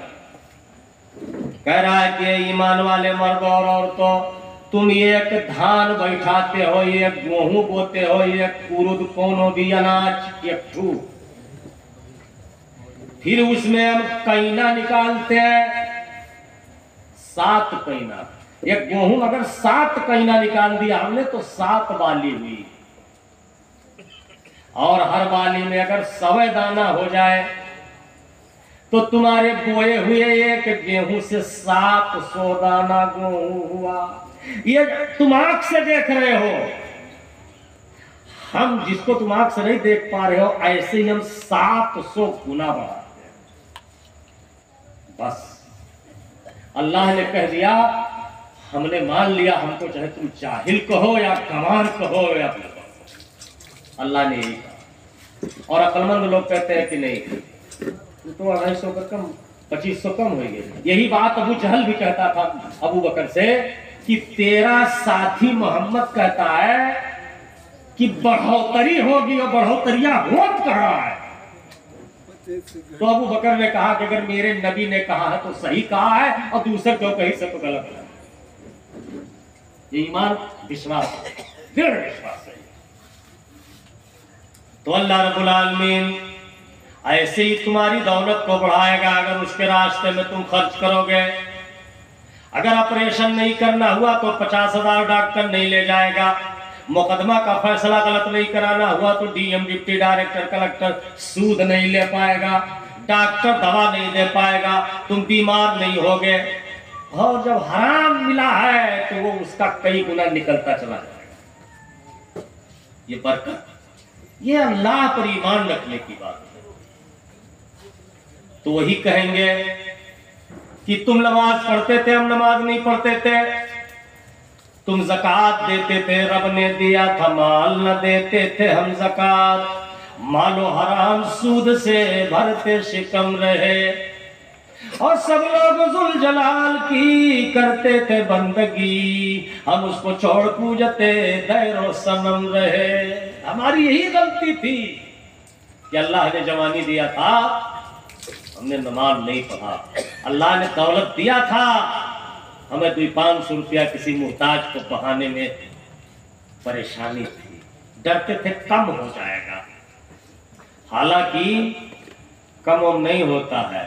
कह रहा है कि ईमान वाले मर्द और औरतों, तुम एक धान बैठाते हो, एक गेहूं बोते हो, एक कुरुद कोनो भी अनाज एक ठू, फिर उसमें हम कैना निकालते हैं 7 कैना। एक गेहूं अगर 7 कैना निकाल दिया हमने तो 7 बाली हुई। और हर बाली में अगर 100 दाना हो जाए तो तुम्हारे बोए हुए एक गेहूं से 700 दाना गेहूं हुआ। ये तुम आंख से देख रहे हो, हम जिसको तुम आंख से नहीं देख पा रहे हो, ऐसे ही हम 700 गुना बढ़ाते हैं। बस अल्लाह ने कह दिया, हमने मान लिया, हमको चाहे तुम जाहिल कहो या गंवार कहो या कहो, अल्लाह ने यही कहा। और अक्लमंद लोग कहते हैं कि नहीं तो 250 का कम, 2500 कम हो गए। यही बात अबू जहल भी कहता था अबू बकर से कि तेरा साथी मोहम्मद कहता है कि बढ़ोतरी होगी और बढ़ोतरिया होत कहा है। तो अबू बकर ने कहा कि अगर मेरे नबी ने कहा है तो सही कहा है और दूसरे क्यों कहीं से तो गलत है। ये ईमान विश्वास, दृढ़ विश्वास है। तो अल्लाह रब्बुल आलमीन ऐसे ही तुम्हारी दौलत को बढ़ाएगा अगर उसके रास्ते में तुम खर्च करोगे। अगर ऑपरेशन नहीं करना हुआ तो 50,000 डॉक्टर नहीं ले जाएगा। मुकदमा का फैसला गलत नहीं कराना हुआ तो डीएम, डिप्टी डायरेक्टर, कलेक्टर सूद नहीं ले पाएगा, डॉक्टर दवा नहीं दे पाएगा, तुम बीमार नहीं होगे। और जब हराम मिला है तो वो उसका कई गुना निकलता चला जाएगा। ये बरकत, ये अल्लाह पर ईमान रखने की बात है। तो वही कहेंगे कि तुम नमाज पढ़ते थे, हम नमाज नहीं पढ़ते थे, तुम ज़कात देते थे, रब ने दिया था माल, न देते थे हम ज़कात, मालो हराम सूद से भरते शिकम रहे। और सब लोग जुल जलाल की करते थे बंदगी, हम उसको छोड़ पूजते दैरो सनम रहे। हमारी यही गलती थी कि अल्लाह ने जवानी दिया था, हमने नमाज नहीं पढ़ा। अल्लाह ने दौलत दिया था, हमें 200-500 रुपया किसी मुहताज को बहाने में परेशानी थी, डरते थे कम हो जाएगा। हालांकि कम नहीं होता है,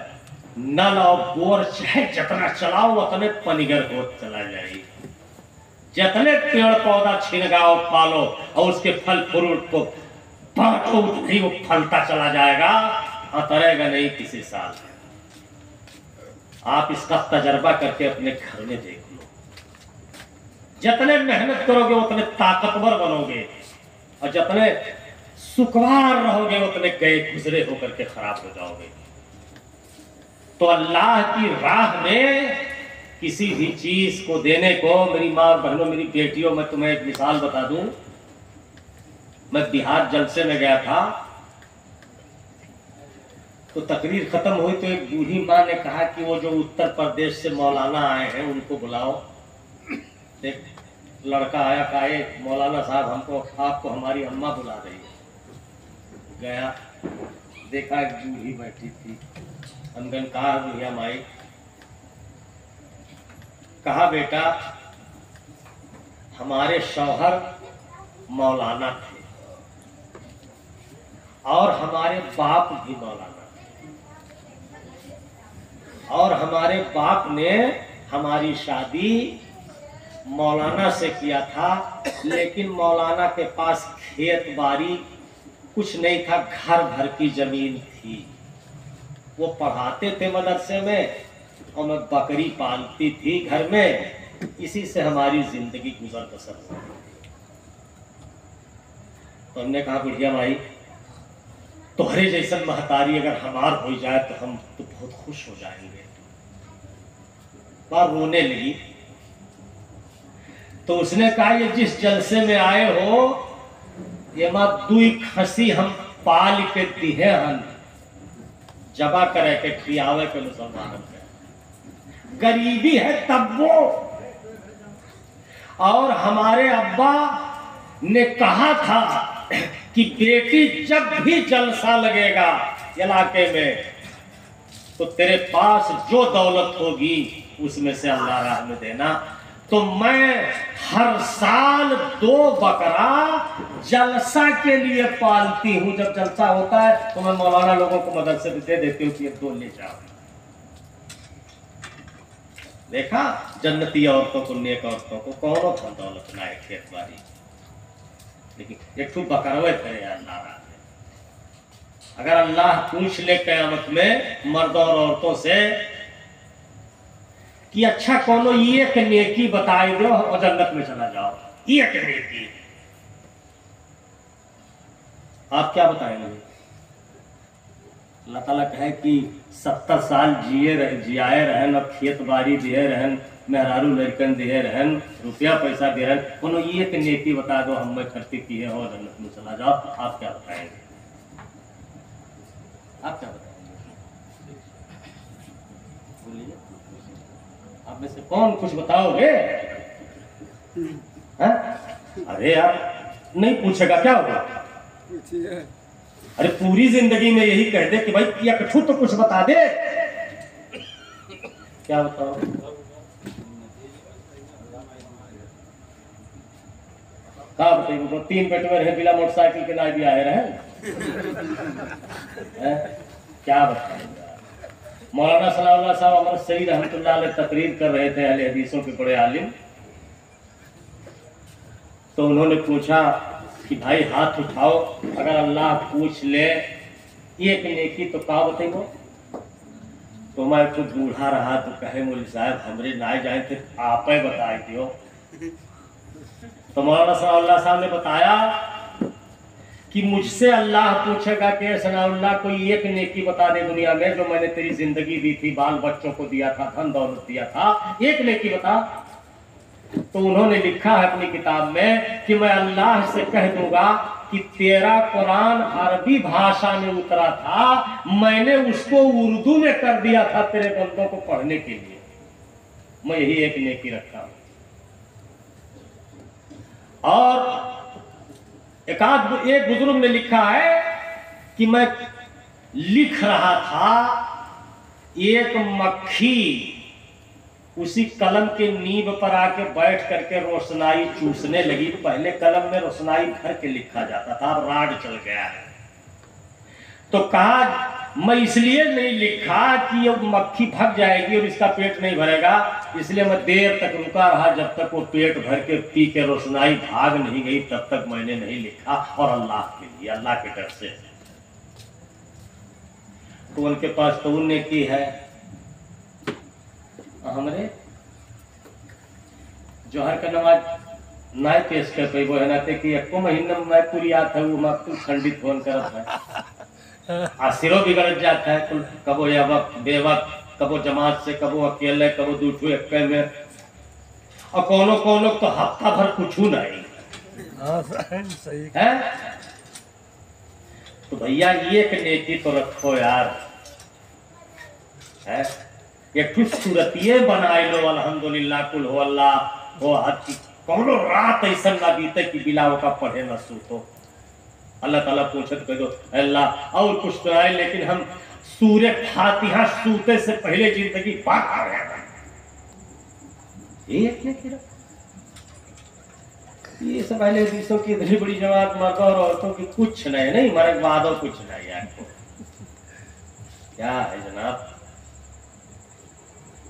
नल और बोर चाहे जितना चलाओ उतने पनिगर हो चला जाए। जितने पेड़ पौधा छिड़काओ पालो और उसके फल फ्रूट को बांटो, नहीं वो फलता चला जाएगा, अतरेगा नहीं किसी साल। आप इसका तजर्बा करके अपने घर में देख लो। जितने मेहनत करोगे उतने ताकतवर बनोगे और जितने सुखवार रहोगे उतने गए गुजरे होकर के खराब हो जाओगे। तो अल्लाह की राह में किसी भी चीज को देने को, मेरी माँ बहनों, मेरी बेटियों, मैं तुम्हें एक मिसाल बता दूं। मैं बिहार जलसे में गया था तो तकरीर खत्म हुई तो एक बूढ़ी माँ ने कहा कि वो जो उत्तर प्रदेश से मौलाना आए हैं उनको बुलाओ। लड़का आया, कहा मौलाना साहब हमको आपको हमारी अम्मा बुला रही है। गया, देखा एक बूढ़ी बैठी थी। हमने कहा बुढ़िया माई, कहा बेटा हमारे शौहर मौलाना थे और हमारे बाप भी मौलाना थे, और हमारे बाप ने हमारी शादी मौलाना से किया था, लेकिन मौलाना के पास खेत बाड़ी कुछ नहीं था, घर भर की जमीन थी। वो पढ़ाते थे मदरसे में और मैं बकरी पालती थी घर में, इसी से हमारी जिंदगी गुजर बसर हुई। तो हमने कहा बुढ़िया माई, तुम्हारे जैसन महतारी अगर हमार हो जाए तो हम तो बहुत खुश हो जाएंगे। बार रोने लगी। तो उसने कहा ये जिस जलसे में आए हो, ये मां दुई खसी हम पाल के दिहे हन, जबा करे के खियावे के मुसलमान के, गरीबी है तब वो। और हमारे अब्बा ने कहा था कि बेटी जब भी जलसा लगेगा इलाके में तो तेरे पास जो दौलत होगी उसमें से अल्लाह राह में देना। तो मैं हर साल 2 बकरा जलसा के लिए पालती हूँ। जब जलसा होता है तो मैं मौलाना लोगों को मदरसे में दे देती हूँ कि 2 ले जाओ। देखा जन्नती औरतों को, नेक औरतों को कौन धन दौलत ना है, खेत बाड़ी, लेकिन एक ठूक बकरवे करे अल्लाह राह में। अगर अल्लाह पूछ ले क़यामत में मर्दों और औरतों से कि अच्छा कोनो एक नेकी बताए दो और जन्नत में चला जाओ, एक नेकी, आप क्या बताएंगे? अल्लाह ताला कहे कि 70 साल जियाए रहन और खेत बाड़ी दिए रहन, मेहरारू लड़कन दिए रहन, रुपया पैसा दे रहन, कोनो एक नेकी बता दो हम में खर्ची किए हो जन्नत में चला जाओ, आप क्या बताएंगे? आप क्या बताएंगे? बोलिए, आप में से कौन कुछ बताओगे? अरे यार नहीं पूछेगा क्या होगा? अरे पूरी जिंदगी में यही कह दे कि भाई या कछु तो कुछ बता दे। क्या बताओ? कहा बताइए, 3 बेटे में रहे बिना मोटरसाइकिल के ना भी आए रहे। क्या बताएंगे? मौलाना सलाउल्लाह साहब अमर सईद रहमतुल्लाह अलैह तकरीर कर रहे थे, अहले हदीसों के बड़े आलिम। तो उन्होंने पूछा कि भाई हाथ उठाओ, अगर अल्लाह पूछ ले एक नेकी तो का बताइए? तो मैं कुछ बूढ़ा रहा तो कहे मौलवी साहब हमरे ना जाए थे, आप ही बताए दियो। तो मौलाना सलाउल्लाह साहब ने बताया कि मुझसे अल्लाह पूछेगा कि सनाउल्लाह कोई एक नेकी बता दे दुनिया में जो मैंने तेरी जिंदगी दी थी, बाल बच्चों को दिया था, धन दौलत दिया था, एक नेकी बता। तो उन्होंने लिखा है अपनी किताब में कि मैं अल्लाह से कह दूंगा कि तेरा कुरान अरबी भाषा में उतरा था, मैंने उसको उर्दू में कर दिया था तेरे बंदों को पढ़ने के लिए, मैं यही एक नेकी रखा हूं। और एक बुजुर्ग ने लिखा है कि मैं लिख रहा था, एक मक्खी उसी कलम के नीब पर आके बैठ करके रोशनाई चूसने लगी। पहले कलम में रोशनाई भर के लिखा जाता था, अब राड चल गया है। तो कहा मैं इसलिए नहीं लिखा कि ये मक्खी भाग जाएगी और इसका पेट नहीं भरेगा, इसलिए मैं देर तक रुका रहा, जब तक वो पेट भर के पी के रोशनाई भाग नहीं गई तब तक मैंने नहीं लिखा, और अल्लाह के लिए, अल्लाह के डर से। तो उनके पास तो उनने की है, हमरे जोहर का नमाज ना पेश कर पाई वो है ना कि एको महीना में पूरी आत है वो मकतू खंडित होन करत है, आसिरो बिगड़ जाता है, तो कबो या वक्त बेवक्त, कबो जमात से, कबो अकेले, कबो दूठू एक में, और कोनो कोनो तो हफ्ता भर कुछ नहीं। सही है। तो भैया ये नेकी तो रखो यार, है एक कुछ सूरतिये बनाए लो, अल्हम्दुलिल्लाह, कुल हो अल्लाह हो, कौनो रात ऐसा ना बीते कि बिलाव का पढ़े ना सूतो। अल्लाह ताला पूछत कह दो अल्लाह और कुछ तो आए, लेकिन हम सूर्य फातिहा सूते से पहले जिंदगी पार कर रहे हैं। ये सब पहले हदीसों की इतनी बड़ी जमात मर्दों और औरतों की कुछ नहीं मरे वादों कुछ नहीं यार। क्या है जनाब,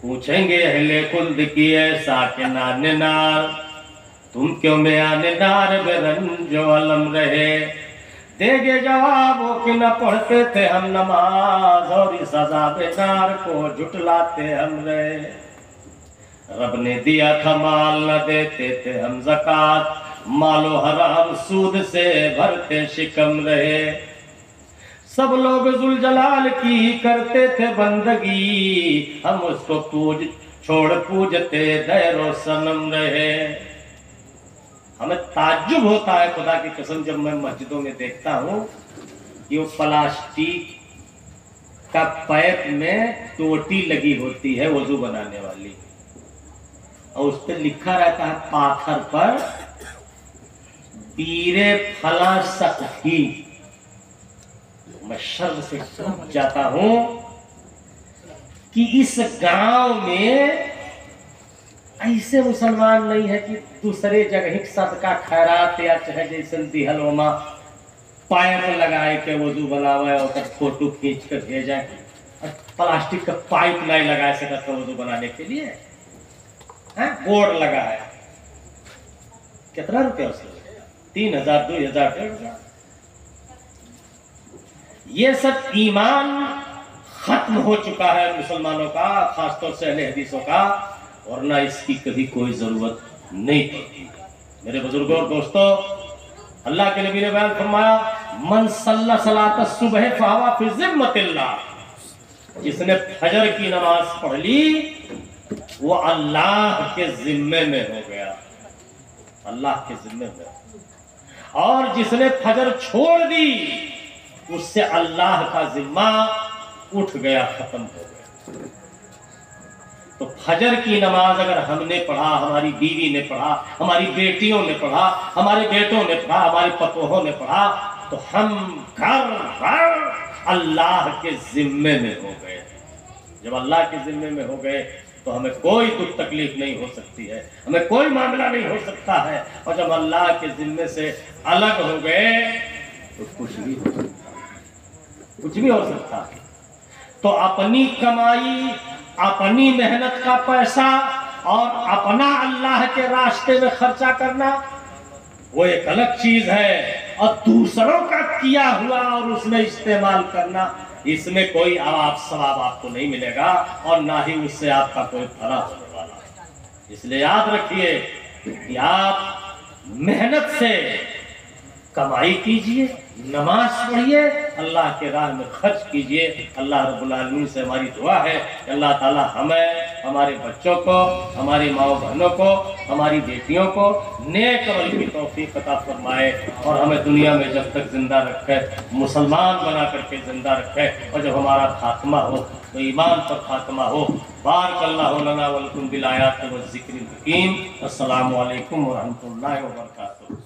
पूछेंगे अहले खुल्द की ऐसा के नाने नार, तुम क्यों में आने नार बेरंजो अलम रहे। देगे जवाब वो कि न पढ़ते थे हम नमाज और इस अज़ाब नार को झुटलाते हम रहे। रब ने दिया था माल न देते थे हम ज़कात, मालो हराम सूद से भरते शिकम रहे। सब लोग जुल जलाल की करते थे बंदगी, हम उसको छोड़ पूजते दैरो सनम रहे। हमें ताज्जुब होता है खुदा की कसम जब मैं मस्जिदों में देखता हूँ कि वो प्लास्टिक का पाइप में टोटी लगी होती है वजू बनाने वाली, और उस पर लिखा रहता है पाथर पर पीरे फला सखी। मैं शर्म से टूट जाता हूं कि इस गांव में ऐसे मुसलमान नहीं है कि दूसरे जगह सदका खैरात या चाहे जैसे दिहलोमा पाइप लगाए के वजू बनावे और फोटो खींच कर भेजा, प्लास्टिक का पाइप नहीं लगा सकता वजू बनाने के लिए बोर्ड लगा है। कितना रुपया उसने? 3000 2000 1500। ये सब ईमान खत्म हो चुका है मुसलमानों का, खासतौर से अहले हदीसों का, वरना इसकी कभी कोई जरूरत नहीं पड़ती। मेरे बुजुर्गों और दोस्तों, अल्लाह के नबी ने बयान फरमाया मन सल्ला सलात सुबह फहवा फी जिम्मतिल्लाह, जिसने फजर की नमाज पढ़ ली वो अल्लाह के जिम्मे में हो गया, अल्लाह के जिम्मे में। और जिसने फजर छोड़ दी उससे अल्लाह का जिम्मा उठ गया, खत्म हो गया। तो फजर की नमाज अगर हमने पढ़ा, हमारी बीवी ने पढ़ा, हमारी बेटियों ने पढ़ा, हमारे बेटों ने पढ़ा, हमारे पतोहों ने पढ़ा, तो हम घर घर अल्लाह के जिम्मे में हो गए। जब अल्लाह के जिम्मे में हो गए तो हमें कोई दुख तकलीफ नहीं हो सकती है, हमें कोई मामला नहीं हो सकता है। और जब अल्लाह के जिम्मे से अलग हो गए तो कुछ भी हो सकता है, कुछ भी हो सकता है। तो अपनी कमाई, अपनी मेहनत का पैसा और अपना अल्लाह के रास्ते में खर्चा करना वो एक अलग चीज है, और दूसरों का किया हुआ और उसमें इस्तेमाल करना, इसमें कोई आप सवाब आपको नहीं मिलेगा और ना ही उससे आपका कोई भला होने वाला है। इसलिए याद रखिए कि आप मेहनत से कमाई कीजिए, नमाज पढ़िए, अल्लाह के राह में खर्च कीजिए। अल्लाह रब्बुल आलमीन से हमारी दुआ है कि अल्लाह ताला हमें, हमारे बच्चों को, हमारी माओ बहनों को, हमारी बेटियों को नेक अमल की तौफीक अता फरमाए और हमें दुनिया में जब तक जिंदा रखे मुसलमान बना करके जिंदा रखे, और जब हमारा खात्मा हो तो ईमान पर खात्मा हो। बारकल्लाहु लना व लकुम बिल आयाति व ज़िक्रिल हकीम। अस्सलामु अलैकुम व रहमतुल्लाहि व बरकातुहू।